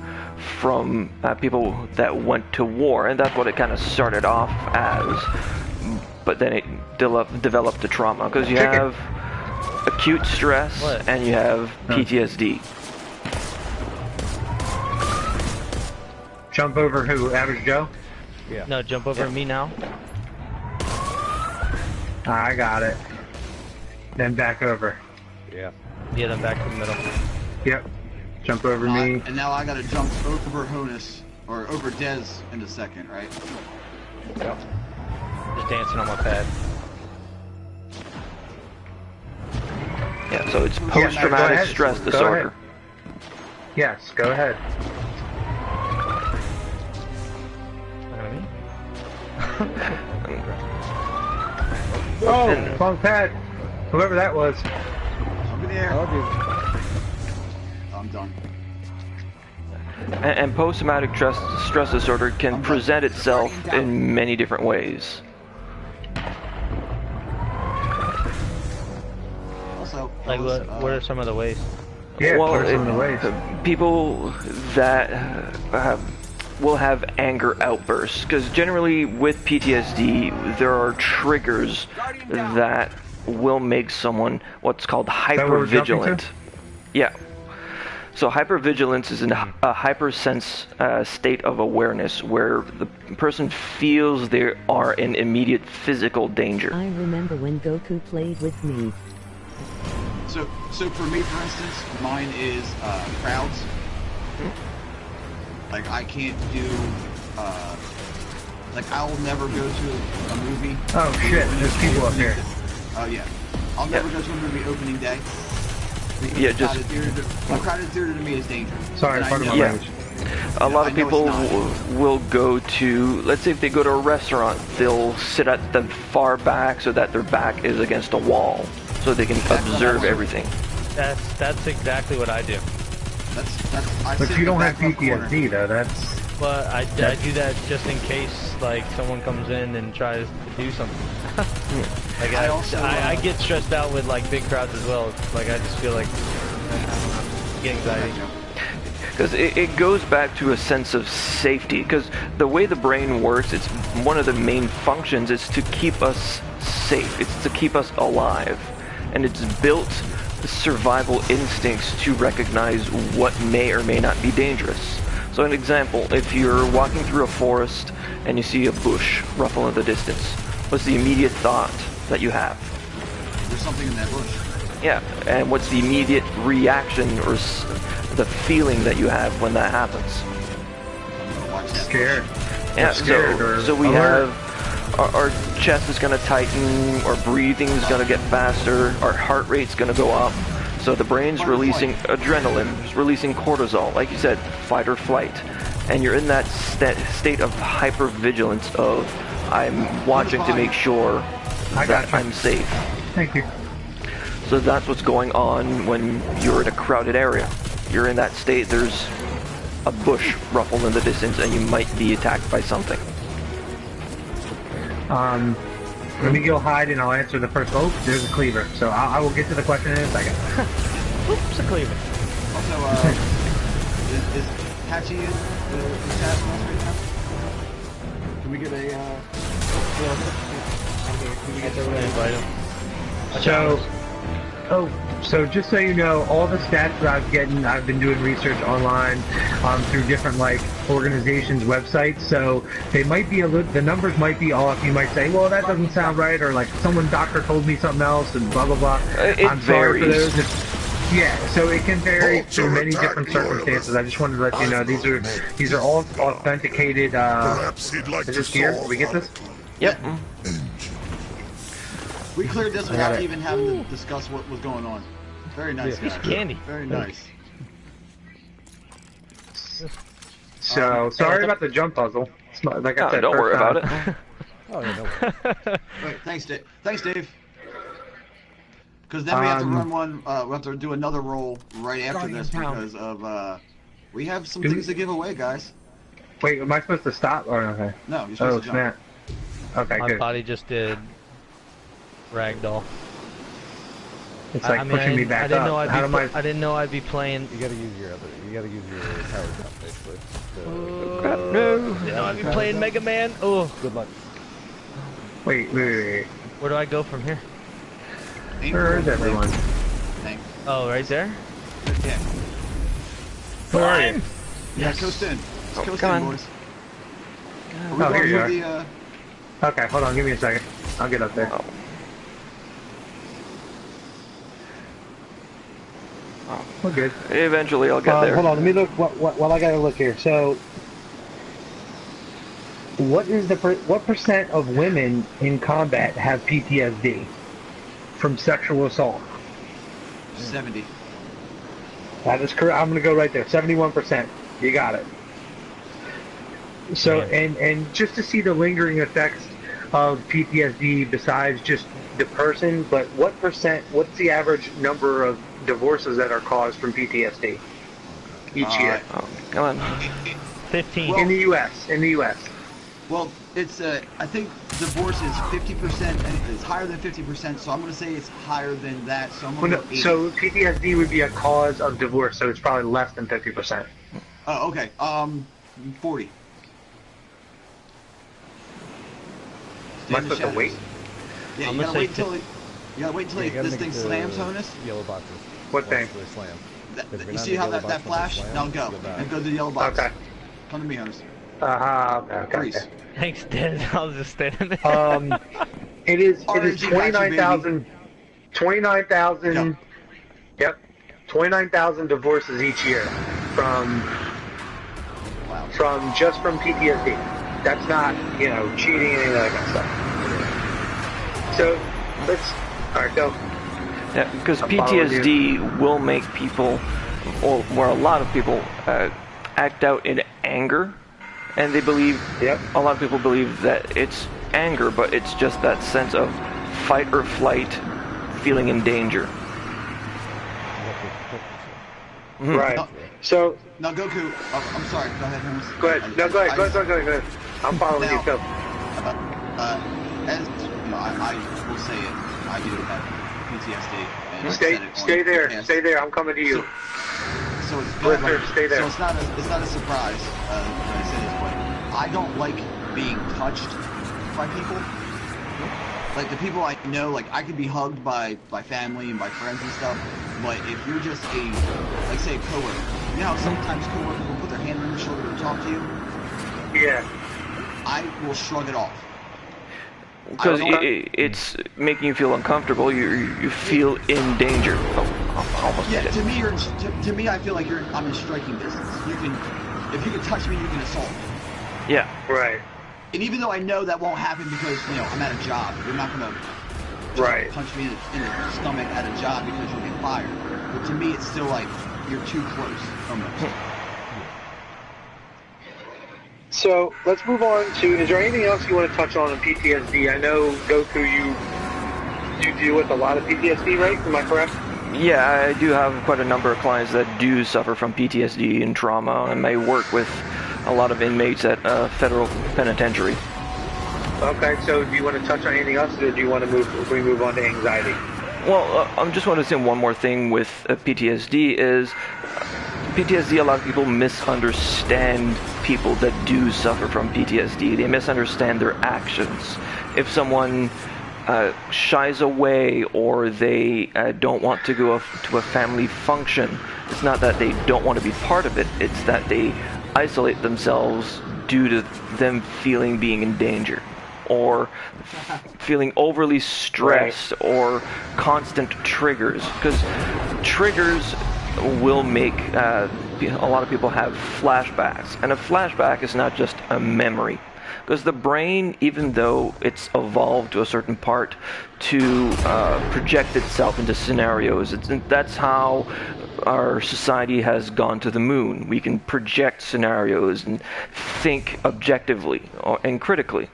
from people that went to war, and that's what it kind of started off as, but then it developed to trauma, because you have acute stress and you have PTSD. Jump over who? Average Joe? Yeah. No, jump over me now. I got it. Then back over. Yeah. Yeah, then back to the middle. Yep. Jump over me. And now I gotta jump over Honus, or over Des in a second, right? Yep. Just dancing on my pad. Yeah, so it's Go post-traumatic ahead. stress Go disorder. ahead. Yes, go ahead. Oh, wrong pad. Whoever that was. Up in the air. I'm done. And post-traumatic stress disorder can present itself in many different ways. Also, Like what are some of the ways? Yeah, well, what are some of the ways? People that will have anger outbursts, because generally with PTSD there are triggers that will make someone what's called hypervigilant. Yeah. So hypervigilance is a hypersense state of awareness where the person feels they are in immediate physical danger. I remember when Goku played with me. So for me, for instance, mine is crowds. Like I can't do, like I will never go to a movie. Oh shit, there's people up here. Oh yeah, I'll never go to a movie opening day. Yeah, just a crowded theater to me is dangerous. Sorry, And I pardon my know- language. a lot of I know people it's not. will go to, let's say if they go to a restaurant, they'll sit at the far back so that their back is against a wall, so they can observe everything. That's exactly what I do. But you don't have PTSD though. That's. But I do that just in case like someone comes in and tries to do something. Like I get stressed out with like big crowds as well. Like I just feel like getting anxiety. Because it goes back to a sense of safety. Because the way the brain works, it's one of the main functions is to keep us safe. It's to keep us alive, and it's built survival instincts to recognize what may or may not be dangerous. So an example, if you're walking through a forest and you see a bush ruffle in the distance, what's the immediate thought that you have? There's something in that bush. Yeah, and what's the immediate reaction or the feeling that you have when that happens? Scared. Yeah, scared so we have our chest is going to tighten, our breathing is going to get faster, our heart rate's going to go up. So the brain's releasing adrenaline, it's releasing cortisol, like you said, fight or flight. And you're in that state of hypervigilance of I'm watching to make sure that I'm safe. Thank you. So that's what's going on when you're in a crowded area. You're in that state, there's a bush ruffled in the distance and you might be attacked by something. Let me go hide and I'll answer the first. Oh, there's a cleaver. So I will get to the question in a second. Oops, a cleaver. Also, is Patchy in the chat right now? Can we get a, can we get the invite him? So just so you know, all the stats that I've been doing research online through different like organizations' websites. So they might be the numbers might be off. You might say, well, that doesn't sound right, or like doctor told me something else, and blah blah blah. I'm sorry for those. Yeah, so it can vary through many different circumstances. I just wanted to let you know these are all authenticated. Is this here? Did we get this? Yep. We cleared this without even having to discuss what was going on. Very nice, guys. Candy. Very nice. So sorry about the jump puzzle. Like I said, don't worry about it. Oh, yeah, no. Right, thanks, Dave. Thanks, Dave. Because then we have to run one. We have to do another roll right after this because of we have some things to give away, guys. Wait, am I supposed to stop or okay? No, you're supposed to jump. Snap. Okay, My good. body just did ragdoll. It's like pushing me back up. I didn't know I'd be playing. You gotta use your power cup, basically. No. Didn't know I'd be playing Mega Man. Oh. Good luck. Wait. Where do I go from here? Where is everyone? Oh, right there? Yeah. Where are you? Yeah, coast in. Coast come in, on. boys. Oh, here you are. Okay, hold on. Give me a second. I'll get up there. Oh. We're good. Eventually I'll get there. Hold on, let me look. What I gotta look here. So, what percent of women in combat have PTSD from sexual assault? 70. That is correct. I'm gonna go right there. 71%. You got it. So, and just to see the lingering effects of PTSD besides just the person, but what's the average number of divorces that are caused from PTSD each year? Oh, come on. 15. Well, in the U.S. Well, it's I think divorce is 50%, and it's higher than 50%. So I'm going to say it's higher than that. So I'm going to go 80. So PTSD would be a cause of divorce, so it's probably less than 50%. Oh, okay. 40. Am I supposed to wait? Yeah, you gotta wait until this thing slams, Honus. Yellow boxes. What thing? Slam. You see how that flash? Now go. And go to the yellow box. Okay. Come to me, Honus. Okay. Thanks, Dad. I was just standing there. It is 29,000. 29,000. Yep. 29,000 divorces each year from from PTSD. That's not, cheating and any of that kind of stuff. So, alright, go. Yeah, because PTSD will make people, or a lot of people, act out in anger, and they believe, a lot of people believe that it's anger, but it's just that sense of fight or flight, feeling in danger. Right. So Now, Goku. Oh, I'm sorry. Go ahead, Hermes. go ahead. No, go ahead. Go ahead. I'm following you. Go. As you know, I will say it. I do have PTSD. And I've Stay said it on stay there. podcast. Stay there. I'm coming to you. So it's Listeners, stay there. So it's not a surprise when I say this, but I don't like being touched by people. Like the people I know, like I can be hugged by family and by friends and stuff, but if you're just like say a coworker, you know how sometimes coworkers will put their hand on your shoulder to talk to you? Yeah. I will shrug it off. Because it's making you feel uncomfortable. You feel in danger. Oh, almost Yeah, did. to me, I feel like I'm in striking distance. If you can touch me, you can assault me. Yeah. Right. And even though I know that won't happen because I'm at a job, you're not gonna punch me in the stomach at a job because you'll get fired. But to me, it's still like you're too close, almost. So let's move on to. Is there anything else you want to touch on in PTSD? I know Goku, you deal with a lot of PTSD, right? Am I correct? Yeah, I do have quite a number of clients that do suffer from PTSD and trauma, and I work with a lot of inmates at federal penitentiary. Okay, so do you want to touch on anything else, or do you want to move on to anxiety? Well, I just want to say one more thing with PTSD is PTSD, a lot of people misunderstand people that do suffer from PTSD. They misunderstand their actions. If someone shies away or they don't want to go to a family function, it's not that they don't want to be part of it, it's that they isolate themselves due to them being in danger, or feeling overly stressed, or constant triggers, because triggers will make a lot of people have flashbacks, and a flashback is not just a memory, because the brain, even though it's evolved to a certain part to project itself into scenarios, that's how our society has gone to the moon. We can project scenarios and think objectively and critically.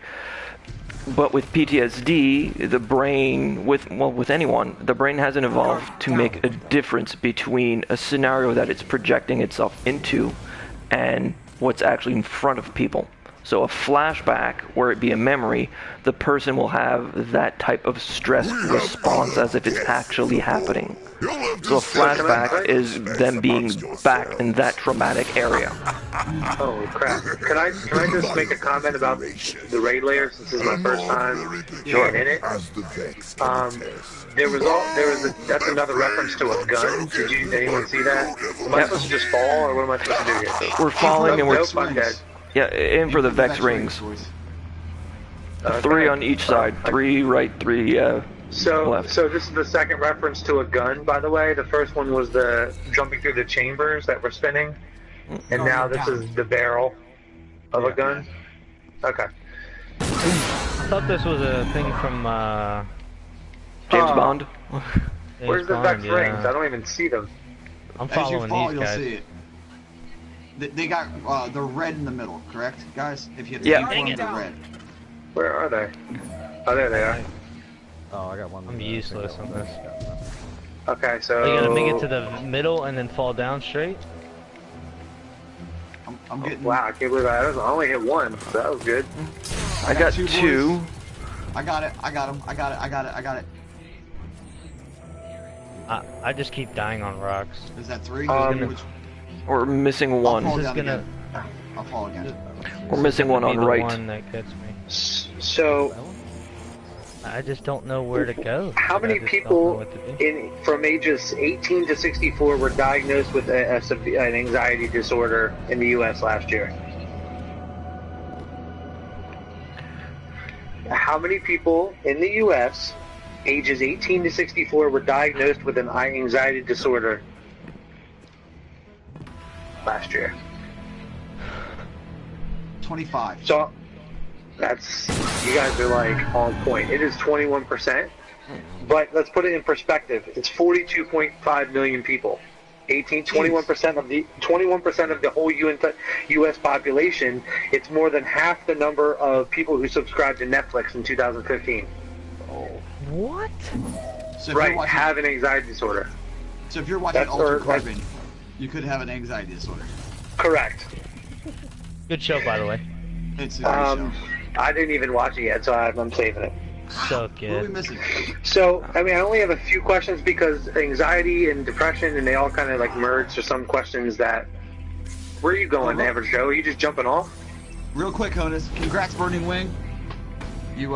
But with PTSD, the brain, with anyone, the brain hasn't evolved to make a difference between a scenario that it's projecting itself into and what's actually in front of people. So a flashback, where it be a memory, the person will have that type of stress response as if it's actually happening. So a flashback is them being back in that traumatic area. Oh crap! Can I just make a comment about the raid layer, since this is my first time in it? That's another reference to a gun. Did anyone see that? Am I supposed to just fall, or what am I supposed to do here? We're falling and we're Nope, I'm dead. Yeah, aim for the Vex rings. Okay. 3 on each side. 3 right, 3 left. So this is the second reference to a gun, by the way. The first one was the jumping through the chambers that were spinning, and now this is the barrel of a gun. Okay. I thought this was a thing from James Bond. Where's the Vex rings? I don't even see them. I'm following these guys. You'll see it. They got the red in the middle, correct, guys? If you have the red. Where are they? Oh, there they are. Oh, I got one. I'm useless on this. Okay, so You gotta make it to the middle and then fall down straight. I'm getting. Wow, I can't believe I only hit one. So that was good. I got 2. I got it. I got him. I got it. I just keep dying on rocks. Is that 3? We're missing 1. I'll fall again. We're missing 1 on right. One that gets me. So I just don't know where to go. how many people from ages 18 to 64 were diagnosed with an anxiety disorder in the U.S. last year? How many people in the U.S. ages 18 to 64 were diagnosed with an anxiety disorder last year? 25. So that's, you guys are like on point. It is 21%, but let's put it in perspective. It's 42.5 million people. 21% of the whole U.S. population. It's more than half the number of people who subscribed to Netflix in 2015. What? So right, have an anxiety disorder. So if you're watching Altered Carbon, you could have an anxiety disorder. Correct. Good show, by the way. It's a great show. I didn't even watch it yet, so I'm saving it. So What are we good. missing? So, I mean, I only have a few questions because anxiety and depression, and they all kind of like merge to some questions that. Where are you going, Average Joe? Are you just jumping off? Real quick, Honus. Congrats, Burning Wing. You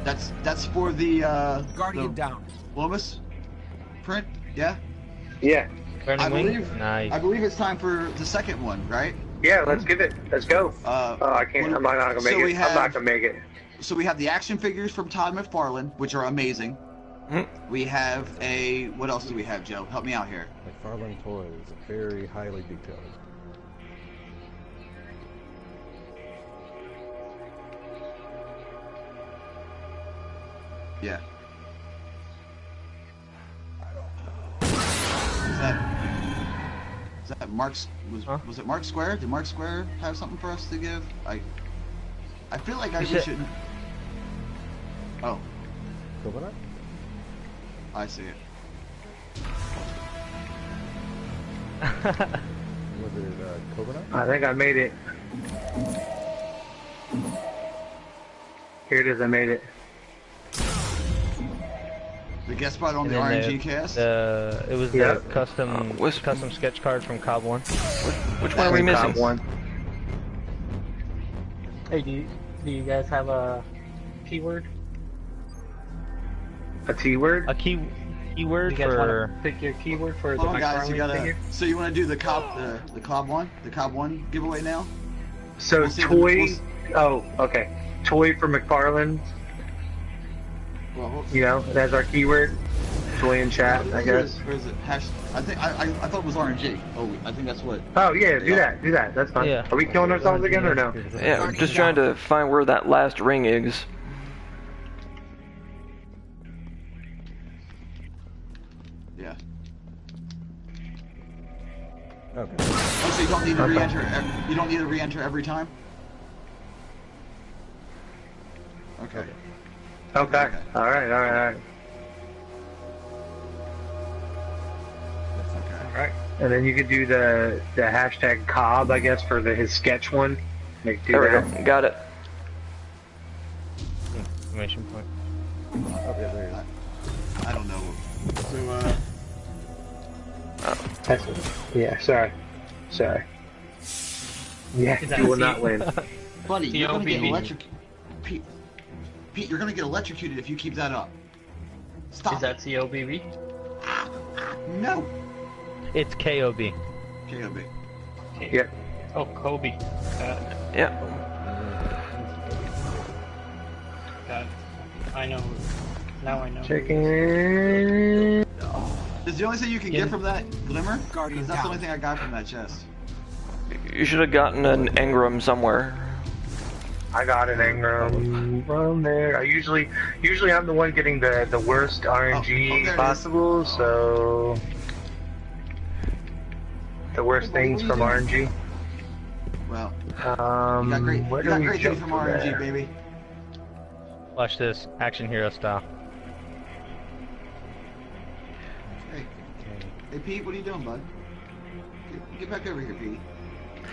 that's for the Guardian the down. Lomas print, yeah. Yeah. Burning I Wing? believe. Nice. I believe it's time for the second one, right? Yeah, let's give it. Let's go. I can't. I'm not gonna make it. I'm not gonna make it. So we have the action figures from Todd McFarlane, which are amazing. We have a. What else do we have, Joe? Help me out here. McFarlane Toys, very highly detailed. Yeah. Is that Mark's? Was it Mark Square? Did Mark Square have something for us to give? I feel like we shouldn't. Oh. Coconut? I see it. Was it coconut? I think I made it. Here it is. I made it. The guest spot on And the then RNG cast? it was Yeah. the custom sketch card from Cobb 1. Which one are we missing? Top one. Hey, do you guys have a keyword? A T word? A keyword You guys for... want to pick your keyword for the Hold on, guys. You McFarlane gotta. figure? So you want to do the Cobb one giveaway now? So We'll see if toy. the- Oh, okay. Toy for McFarlane. Well, You know, that's our keyword. Toy in chat, I guess. Where is it? I think I thought it was RNG. Oh, I think that's what. Oh yeah, do that. That's fine. Yeah. Are we killing ourselves again or no? Yeah, I'm just trying to find where that last ring is. Yeah. Okay. Oh, so you don't need to re-enter. You don't need to re-enter every time. Okay. Okay. All right. Okay. And then you could do the hashtag Cobb, I guess, for his sketch one. Make do There we that. go. Got it. Exclamation point. Okay, there you go. I don't know. So Yeah, sorry. Yeah, Is that you will C? not win. buddy, you're gonna get COBB. electric. Pete, you're gonna get electrocuted if you keep that up. Stop. Is that COBB? No. It's KOB. KOB. Yep. Oh, Kobe. Yeah. Got it. I know. Now I know. Checking. Is the only thing you can get from that glimmer? Guardian Because that's the down. only thing I got from that chest. You should have gotten an Engram somewhere. I got an Engram from there. Usually I'm the one getting the worst RNG there it is. possible, so the worst things from RNG. Well, you got great, where you do got we great jump things from RNG, there? baby. Watch this. Action hero style. Hey, Pete, what are you doing, bud? Get back over here, Pete.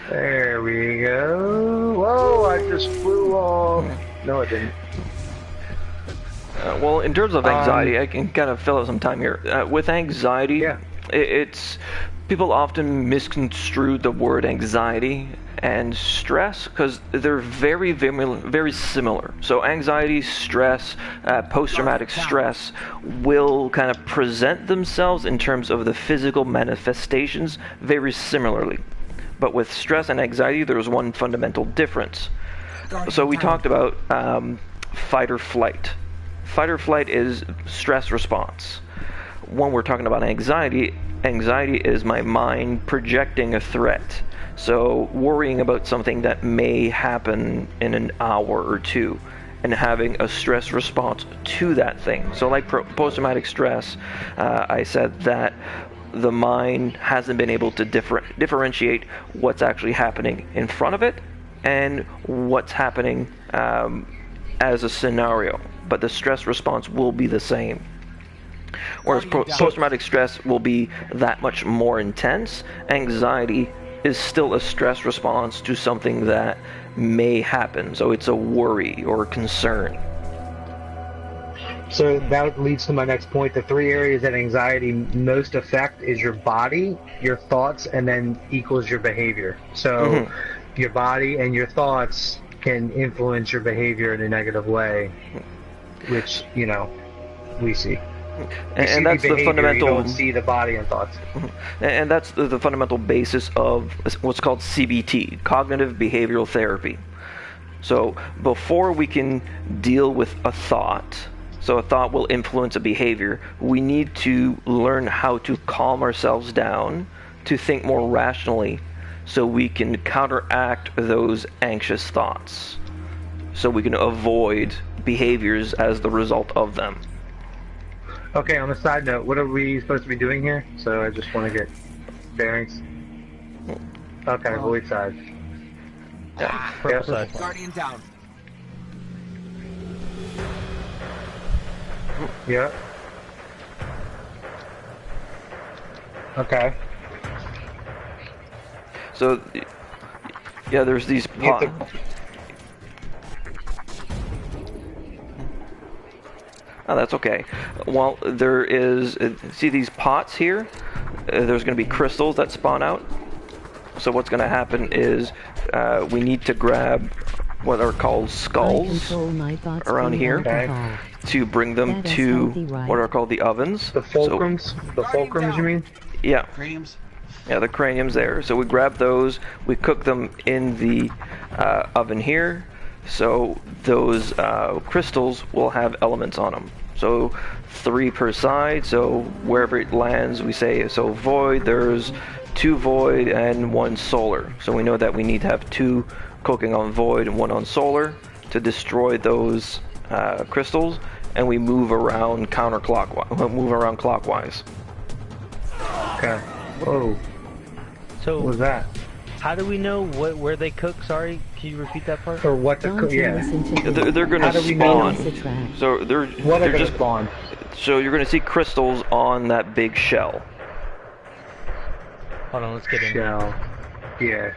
There we go. Whoa, I just flew off. No, I didn't. Well, in terms of anxiety, I can kind of fill out some time here. With anxiety, Yeah. it's people often misconstrue the word anxiety and stress because they're very, very, very similar. So anxiety, stress, post-traumatic stress will kind of present themselves in terms of the physical manifestations very similarly. But with stress and anxiety, there's one fundamental difference. So we talked about fight or flight. Fight or flight is stress response. When we're talking about anxiety, anxiety is my mind projecting a threat. So worrying about something that may happen in an hour or two and having a stress response to that thing. So like post-traumatic stress, I said that the mind hasn't been able to differentiate what's actually happening in front of it and what's happening as a scenario. But the stress response will be the same. Whereas post-traumatic stress will be that much more intense. Anxiety is still a stress response to something that may happen. So it's a worry or concern. So that leads to my next point. The 3 areas that anxiety most affect is your body, your thoughts, and then equals your behavior. So your body and your thoughts can influence your behavior in a negative way, which, you know, we see. And that's the fundamental. You don't see the body and thoughts. And that's the fundamental basis of what's called CBT, cognitive behavioral therapy. So before we can deal with a thought, so a thought will influence a behavior, we need to learn how to calm ourselves down, to think more rationally, so we can counteract those anxious thoughts, so we can avoid behaviors as the result of them. Okay, on a side note, what are we supposed to be doing here? So I just want to get bearings. Okay, void side. Yeah, purple side. Guardian down. Yeah. Okay. So, yeah, there's these pots. Oh, that's okay. Well, there is, see these pots here? There's going to be crystals that spawn out. So what's going to happen is we need to grab what are called skulls around here to bring them to what are called the ovens. The fulcrums? The fulcrums, you mean? Yeah. Craniums? Yeah, the craniums there. So we grab those, we cook them in the oven here. So those crystals will have elements on them. So 3 per side, so wherever it lands, we say, so void, there's 2 void and 1 solar. So we know that we need to have 2 cooking on void and 1 on solar to destroy those crystals, and we move around clockwise. Okay. Whoa. So what was that? How do we know where they cook? Sorry, can you repeat that part? Or what to cook? Yeah. They're going to spawn. So they're just spawn. So you're going to see crystals on that big shell. Hold on, let's get in. Shell. Yeah.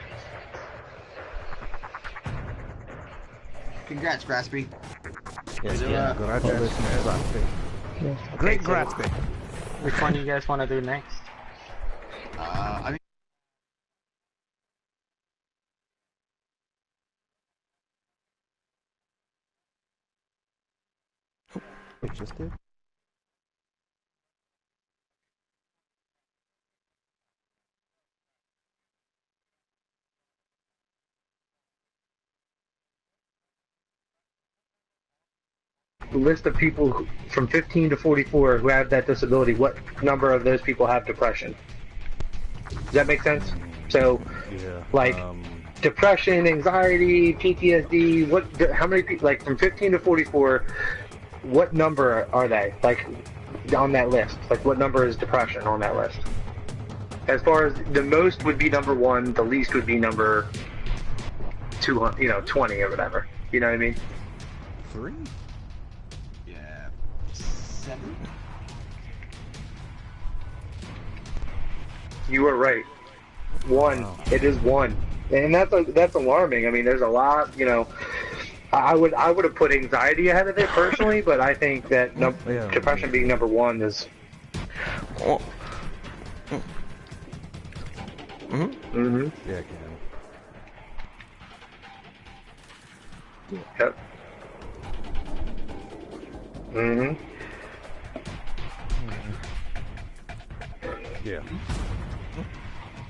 Congrats, Graspy. Yes, Great Graspy. Which one do you guys want to do next? I mean, it just did. List of people from 15 to 44 who have that disability. What number of those people have depression? Does that make sense? So, like, depression, anxiety, PTSD. How many people? Like from 15 to 44. What number are they? Like on that list? Like what number is depression on that list? As far as the most would be number 1, the least would be number 200. 20 or whatever. You know what I mean? 3. 7. You are right. 1. Wow. It is 1, and that's alarming. I mean, there's a lot. I would have put anxiety ahead of it personally, but I think that depression being number 1 is. Yeah, I can. Yep. Yeah.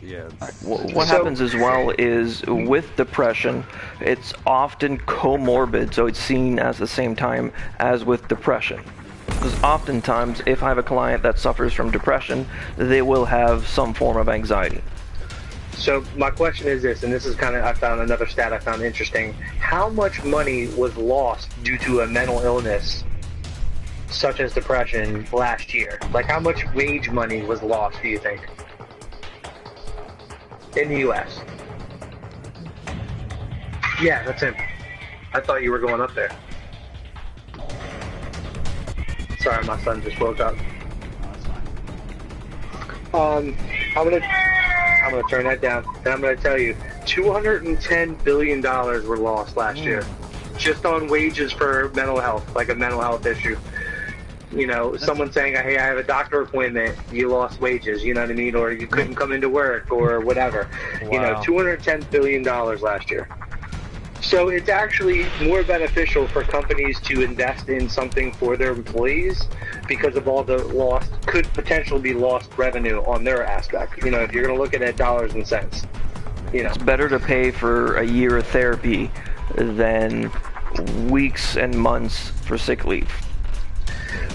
Yeah. What happens as well is with depression, it's often comorbid, so it's seen at the same time as with depression. Because oftentimes, if I have a client that suffers from depression, they will have some form of anxiety. So my question is this, and this is I found another stat I found interesting. How much money was lost due to a mental illness such as depression last year? Like how much wage money was lost, do you think? In the U.S. Yeah, that's him. I thought you were going up there. Sorry, my son just woke up. I'm gonna turn that down, and I'm gonna tell you, $210 billion were lost last year, just on wages for mental health, like a mental health issue. You know, someone saying, hey, I have a doctor appointment, you lost wages, you know what I mean? Or you couldn't come into work or whatever. Wow. You know, $210 billion last year. So it's actually more beneficial for companies to invest in something for their employees because of all the lost, could potentially be lost revenue on their aspect. You know, if you're going to look at it dollars and cents. You know. It's better to pay for a year of therapy than weeks and months for sick leave.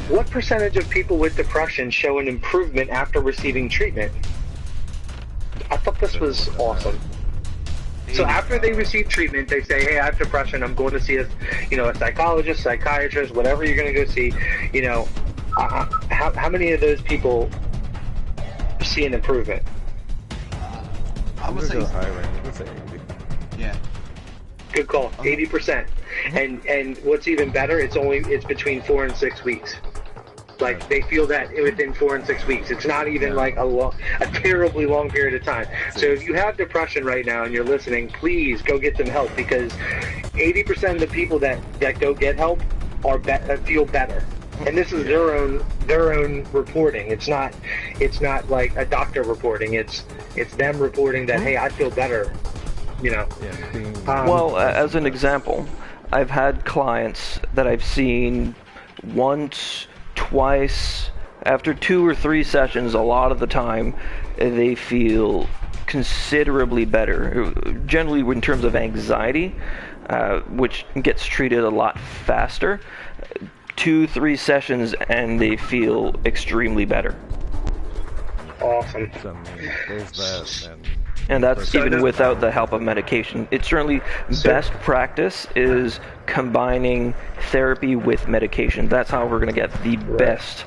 What percentage of people with depression show an improvement after receiving treatment? I thought this was awesome. So after they receive treatment, they say, hey, I have depression, I'm going to see a psychologist, psychiatrist, whatever you're going to go see. You know, how many of those people see an improvement? I would say high range. I would say 80. Yeah. Good call, 80%. And what's even better, it's between 4 and 6 weeks. Like, they feel that within 4 and 6 weeks. It's not even like a terribly long period of time. So if you have depression right now and you're listening, please go get some help, because 80% of the people that go get help feel better. And this is their own reporting. It's not like a doctor reporting. It's them reporting that, hey, I feel better. You know. Well, as an example, I've had clients that I've seen once, twice, after 2 or 3 sessions. A lot of the time they feel considerably better, generally in terms of anxiety, which gets treated a lot faster. 2-3 sessions and they feel extremely better. Awesome. So, there's that, and that's even without the help of medication. It's certainly best practice is combining therapy with medication. That's how we're going to get the best,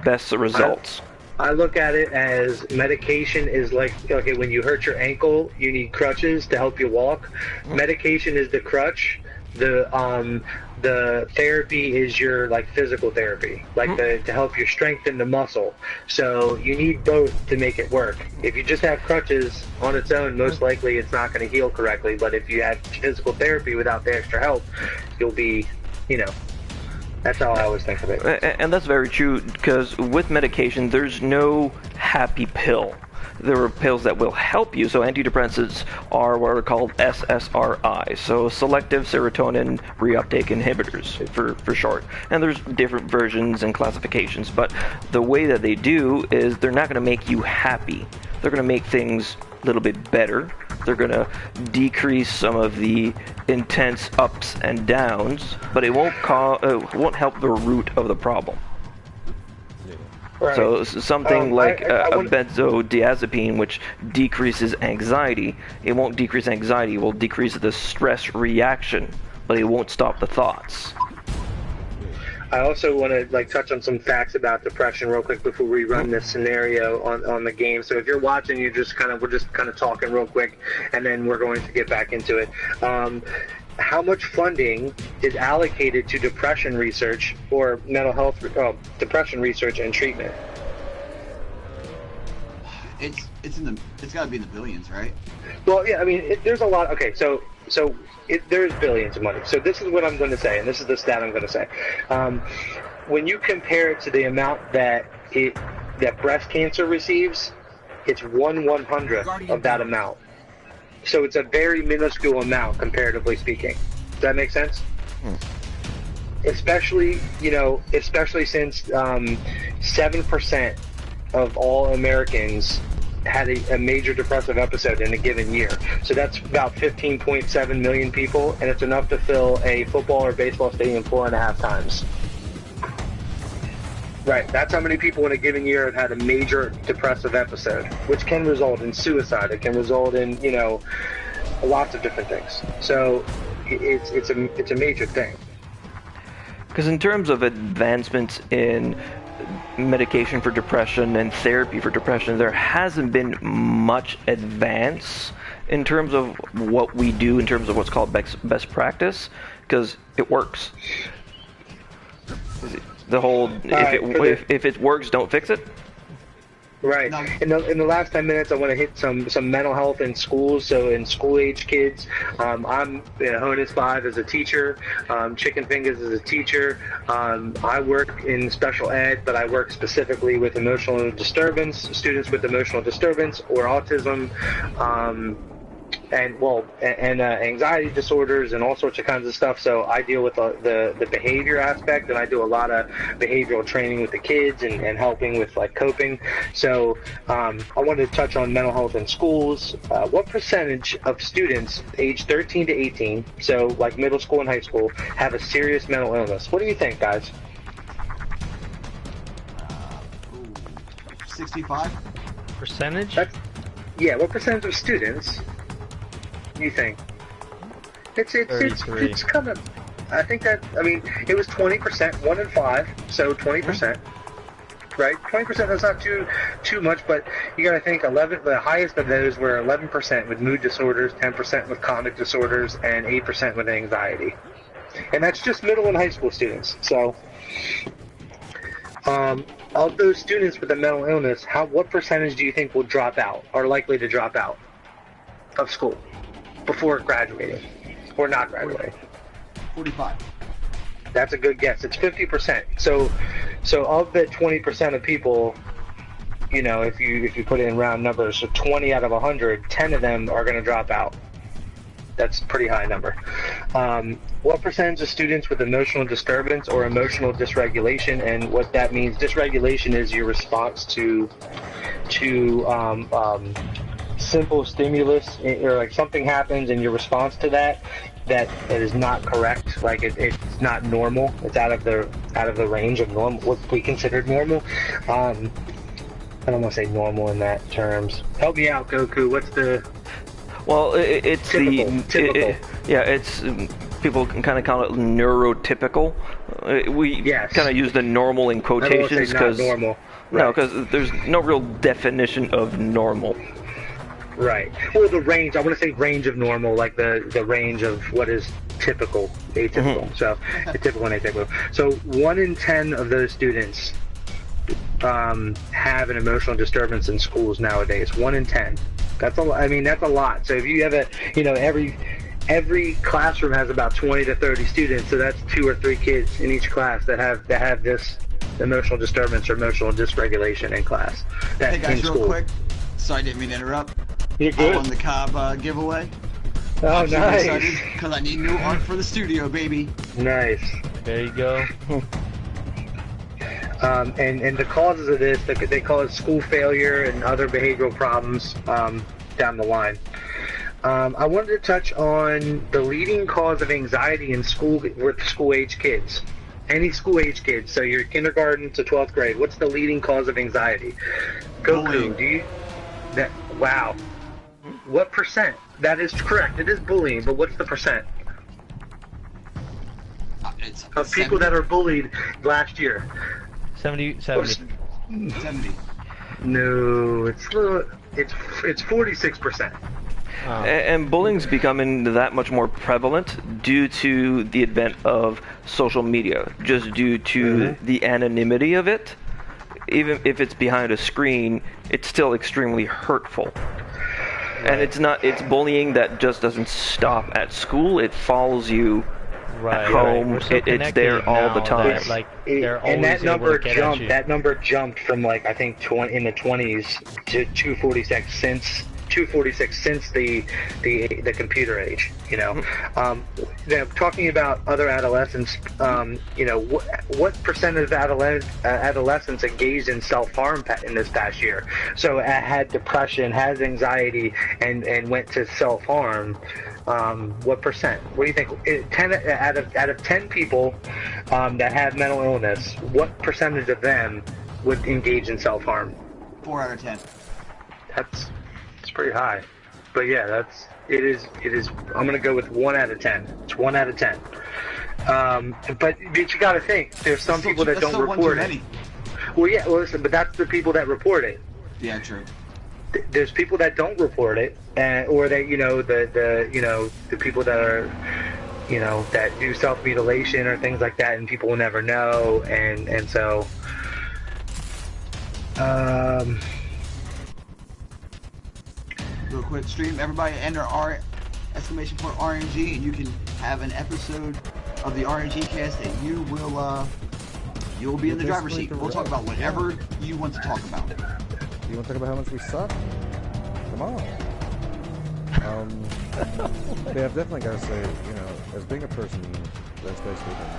best results. I look at it as medication is like, okay, when you hurt your ankle, you need crutches to help you walk. Medication is the crutch. The therapy is your physical therapy, to help you strengthen the muscle. So you need both to make it work. If you just have crutches on its own, most likely it's not going to heal correctly. But if you have physical therapy without the extra help, you'll be, that's how I always think of it. And that's very true, because with medication, there's no happy pill. There are pills that will help you. So antidepressants are what are called SSRIs, so selective serotonin reuptake inhibitors for short. And there's different versions and classifications, but the way that they do is they're not going to make you happy. They're going to make things a little bit better. They're going to decrease some of the intense ups and downs, but it won't help the root of the problem. Right. So something like a benzodiazepine, which decreases anxiety, it won't decrease anxiety, it will decrease the stress reaction, but it won't stop the thoughts. I also want to touch on some facts about depression real quick before we run this scenario on the game. So if you're watching, we're just kind of talking real quick, and then we're going to get back into it. How much funding is allocated to depression research or mental health, depression research and treatment? It's got to be in the billions, right? Well, yeah, I mean, there's a lot. Okay, so there's billions of money. So this is what I'm going to say, and this is the stat I'm going to say. When you compare it to the amount that breast cancer receives, it's 1/100th of that amount. So it's a very minuscule amount, comparatively speaking. Does that make sense? Especially since 7% of all Americans had a major depressive episode in a given year. So that's about 15.7 million people, and it's enough to fill a football or baseball stadium 4.5 times. Right, that's how many people in a given year have had a major depressive episode, which can result in suicide. It can result in, lots of different things. So it's a major thing. Because in terms of advancements in medication for depression and therapy for depression, there hasn't been much advance in terms of what we do in terms of what's called best practice, because it works. The whole if it works, don't fix it. Right. No. In the last 10 minutes, I want to hit some mental health in schools. So in school-age kids, I'm Honus 5 as a teacher, Chicken Fingers as a teacher. I work in special ed, but I work specifically with emotional disturbance, students with emotional disturbance or autism, and anxiety disorders and all sorts of kinds of stuff. So I deal with the behavior aspect, and I do a lot of behavioral training with the kids and helping with like coping. So I wanted to touch on mental health in schools. What percentage of students aged 13 to 18, so like middle school and high school, have a serious mental illness? What do you think, guys? 65? Percentage? What percentage of students do you think? It's kind of, I think that, I mean, it was 20%, 1 in 5, so 20%, right? 20%, that's not too much, but you gotta think the highest of those were 11% with mood disorders, 10% with cognitive disorders, and 8% with anxiety. And that's just middle and high school students, so, of those students with a mental illness, what percentage do you think will drop out, are likely to drop out of school before graduating or not graduating? 45. That's a good guess. It's 50%. So of the 20% of people, you know, if you put it in round numbers, so 20 out of 100, 10 of them are going to drop out. That's a pretty high number. What percentage of students with emotional disturbance or emotional dysregulation? And what that means, dysregulation is your response to simple stimulus, or like something happens and your response to that is not correct. Like it's not normal. It's out of the range of normal, what we considered normal. I don't want to say normal in that terms. Help me out, Goku. What's the it's typical. It's people can kind of call it neurotypical. We kind of use the normal in quotations because there's no real definition of normal. Right. Well, the range, I want to say range of normal, like the range of what is typical, atypical. Mm-hmm. So, typical and atypical. So, 1 in 10 of those students have an emotional disturbance in schools nowadays. 1 in 10. That's a lot. So, if you have every classroom has about 20 to 30 students, so that's 2 or 3 kids in each class that have this emotional disturbance or emotional dysregulation in class. Hey guys, real quick. Sorry, I didn't mean to interrupt. You're good. I won the Cobb giveaway. Oh, nice. Because I need new art for the studio, baby. Nice. There you go. And the causes of this, they call it school failure and other behavioral problems down the line. I wanted to touch on the leading cause of anxiety in school with school-age kids. Any school-age kids, so your kindergarten to 12th grade, what's the leading cause of anxiety? Goku, wow. What percent? That is correct. It is bullying, but what's the percent? Of people that are bullied last year. 70. No, it's 46%. And bullying's becoming that much more prevalent due to the advent of social media, just due to the anonymity of it. Even if it's behind a screen, it's still extremely hurtful. And it's bullying that just doesn't stop at school. It follows you at home. So it's there all the time. And that number jumped. That number jumped from like I think in the 20s to 246 since the computer age. You know, talking about other adolescents. What percent of adolescents engaged in self-harm in this past year? So had depression, has anxiety, and went to self-harm. What percent? What do you think? 10 out of 10 people that have mental illness, what percentage of them would engage in self-harm? 4 out of 10. That's pretty high. But yeah, it is. I'm gonna go with 1 out of 10. It's 1 out of 10. But you got to think there's some people that don't report it. Well, yeah. Well, listen, but that's the people that report it. Yeah, true. There's people that don't report it, or that the people that are that do self-mutilation or things like that, and people will never know, and so real quick, stream, everybody enter R exclamation point RNG, and you can have an episode of the RNG cast that you will be in the driver's seat. We'll talk about whatever you want to talk about. You want to talk about how much we suck? Come on. Yeah, I've definitely got to say, as being a person that's basically been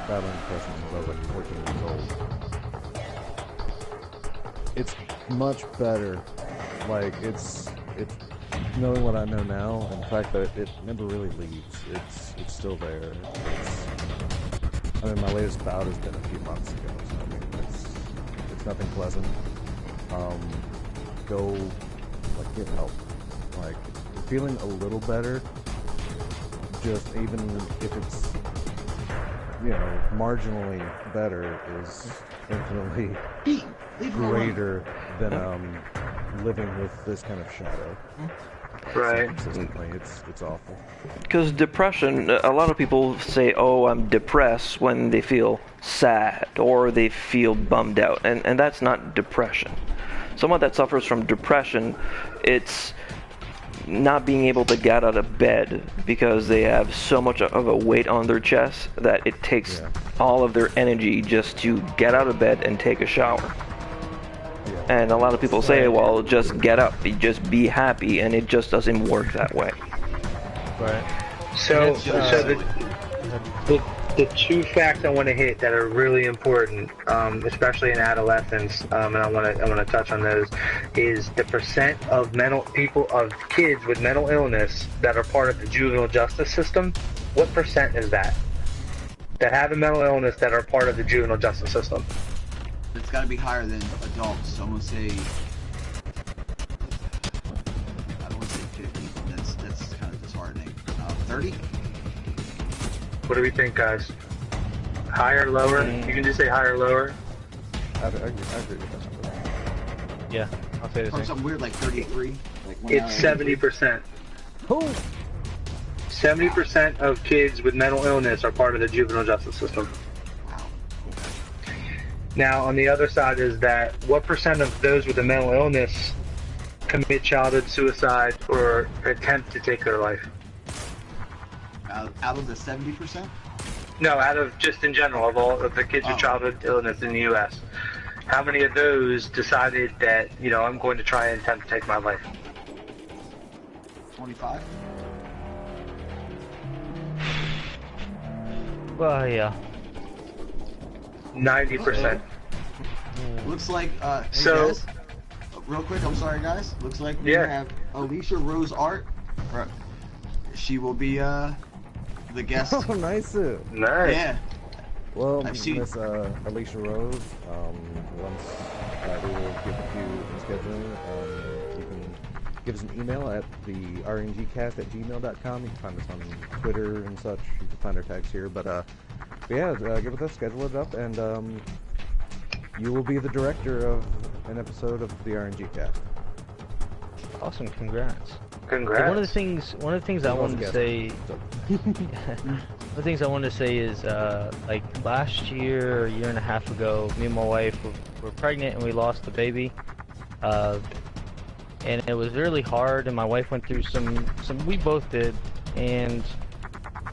battling depression since I was like 14 years old, it's much better. Like, it's knowing what I know now, and the fact that it never really leaves. It's still there. My latest bout has been a few months ago, so it's nothing pleasant. Go, get help. Feeling a little better, just even if it's, marginally better, is infinitely greater than living with this kind of shadow. Right. Consistently, it's awful. Because depression, a lot of people say, oh, I'm depressed when they feel sad or they feel bummed out, and that's not depression. Someone that suffers from depression, it's not being able to get out of bed because they have so much of a weight on their chest that it takes all of their energy just to get out of bed and take a shower. And a lot of people say, well, just get up, just be happy, and it just doesn't work that way. Right. So the two facts I want to hit that are really important, especially in adolescence, and I want to touch on those, is the percent of kids with mental illness that are part of the juvenile justice system. What percent is that have a mental illness that are part of the juvenile justice system? It's got to be higher than adults. So I'm gonna say, I don't want to say 50. That's kind of disheartening. 30. What do we think, guys? Higher, lower? You can just say higher, lower. I agree with that number. Yeah, I'll say the same. Something weird like 33. It's 70%. Who? 70% of kids with mental illness are part of the juvenile justice system. Wow. Now, on the other side is that what percent of those with a mental illness commit childhood suicide or attempt to take their life? Out of the 70%? No, out of just in general of all of the kids with childhood illness in the U.S. How many of those decided that, I'm going to try and attempt to take my life? 25? Well, yeah. 90%. Looks like, hey so, guys, real quick, I'm sorry guys. Looks like we have Alicia Rose Art. She will be, the guest. Oh, nice. Nice. Yeah. Well, I've seen Miss Alicia Rose, once we will get with you in scheduling, you can give us an email at the rngcast@gmail.com. You can find us on Twitter and such. You can find our tags here. But yeah, get with us, schedule it up, and you will be the director of an episode of the RNG Cast. Awesome, congrats. Congrats. One of the things I wanted to say, one of the things I wanted to say is, like last year, a year and a half ago, me and my wife were pregnant and we lost the baby, and it was really hard. And my wife went through some we both did, and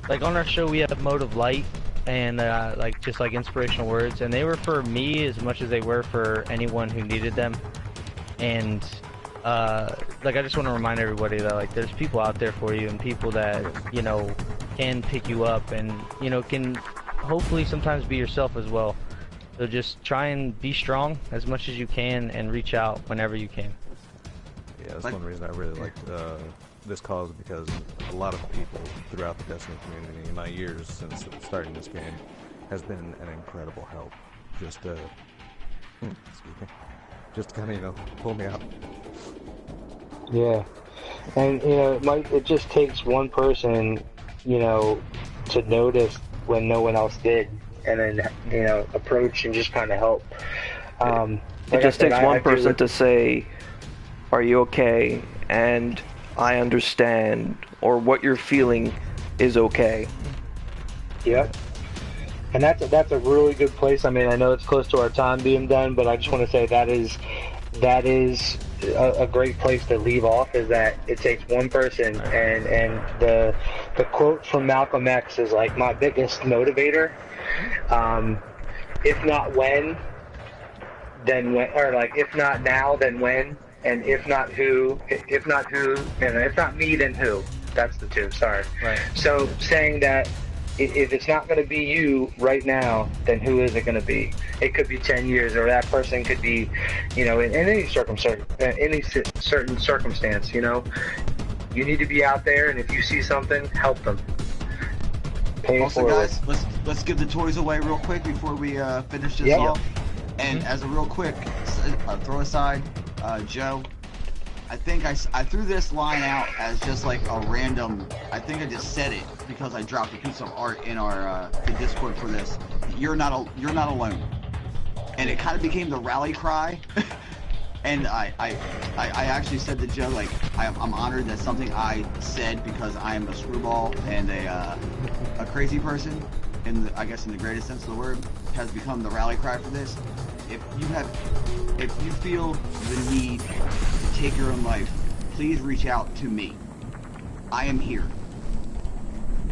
like on our show we have Mode of Light and like just like inspirational words, and they were for me as much as they were for anyone who needed them, and. Like I just want to remind everybody that like there's people out there for you and people that can pick you up and can hopefully sometimes be yourself as well. So just try and be strong as much as you can and reach out whenever you can. Yeah, that's one reason I really like this cause, because a lot of people throughout the Destiny community in my years since starting this game has been an incredible help. Just excuse me. Just to kind of, pull me out. Yeah. And, it just takes one person, to notice when no one else did, and then, approach and just kind of help. It just takes one person to say, are you okay? And I understand, or what you're feeling is okay. Yep. And that's a really good place. I mean, I know it's close to our time being done, but I just want to say that is a great place to leave off. Is that it takes one person, and the quote from Malcolm X is like my biggest motivator. If not when, then when, or like if not now, then when, and if not who, and if not me, then who. That's the two. Sorry. Right. So saying that. If it's not going to be you right now, then who is it going to be? It could be 10 years, or that person could be, in any certain circumstance. You need to be out there, and if you see something, help them. Pay Also, guys, let's give the toys away real quick before we finish this off. And as a real quick throw aside, Joe. I think I threw this line out as just like a random. I think I just said it because I dropped a piece of art in our the Discord for this. You're not alone, and it kind of became the rally cry. And I actually said to Joe, like, I'm honored that something I said because I am a screwball and a crazy person, I guess in the greatest sense of the word, has become the rally cry for this. If you feel the need to take your own life, please reach out to me. I am here.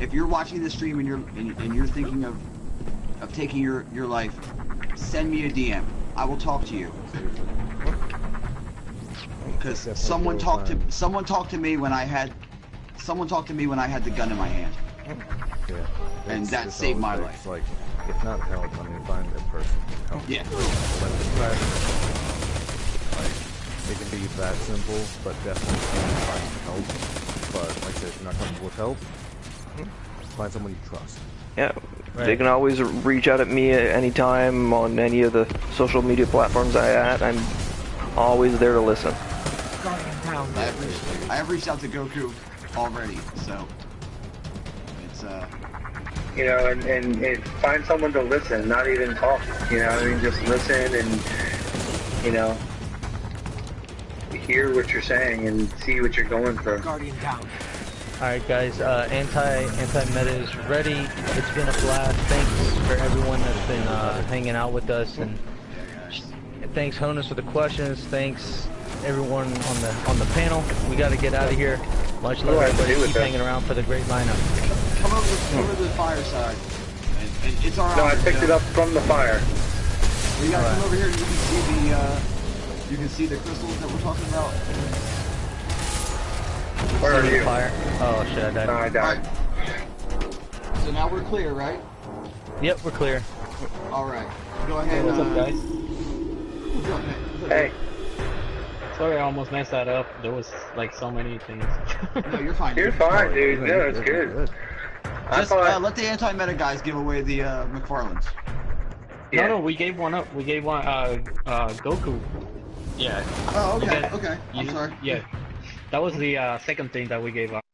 If you're watching this stream and you're thinking of taking your life, send me a DM. I will talk to you. Because someone talked to me when I had the gun in my hand. Yeah. And that saved my life. Like, if not help, I mean, find a person to help. Yeah. Like, it can be that simple, but definitely find help. But like I said, if you're not comfortable with help, find someone you trust. Yeah, they can always reach out at me at any time on any of the social media platforms I'm always there to listen. I have reached out to Goku already, so it's and find someone to listen, not even talk. Just listen and hear what you're saying and see what you're going through. Guardian down. Alright guys, anti-meta is ready. It's been a blast. Thanks for everyone that's been hanging out with us, and thanks Honus for the questions. Thanks everyone on the panel. We got to get out of here. Much love, everybody. Keep hanging around for the great lineup. Come over to the fireside. And it's our No, I picked it up from the fire. Well, you gotta come over here and you can see the crystals that we're talking about. Where are you? Fire. Oh shit, I died. No, I died. Right. So now we're clear, right? Yep, we're clear. Alright. Go ahead. What's up, guys? What's up, man? Hey. Sorry, I almost messed that up. There was like so many things. No, you're fine. You're fine, dude. No, it's good. Just let the anti-meta guys give away the McFarlanes. Yeah. No, we gave one up. We gave one, Goku. Yeah. Oh, okay, okay. I'm sorry. Yeah. That was the second thing that we gave up.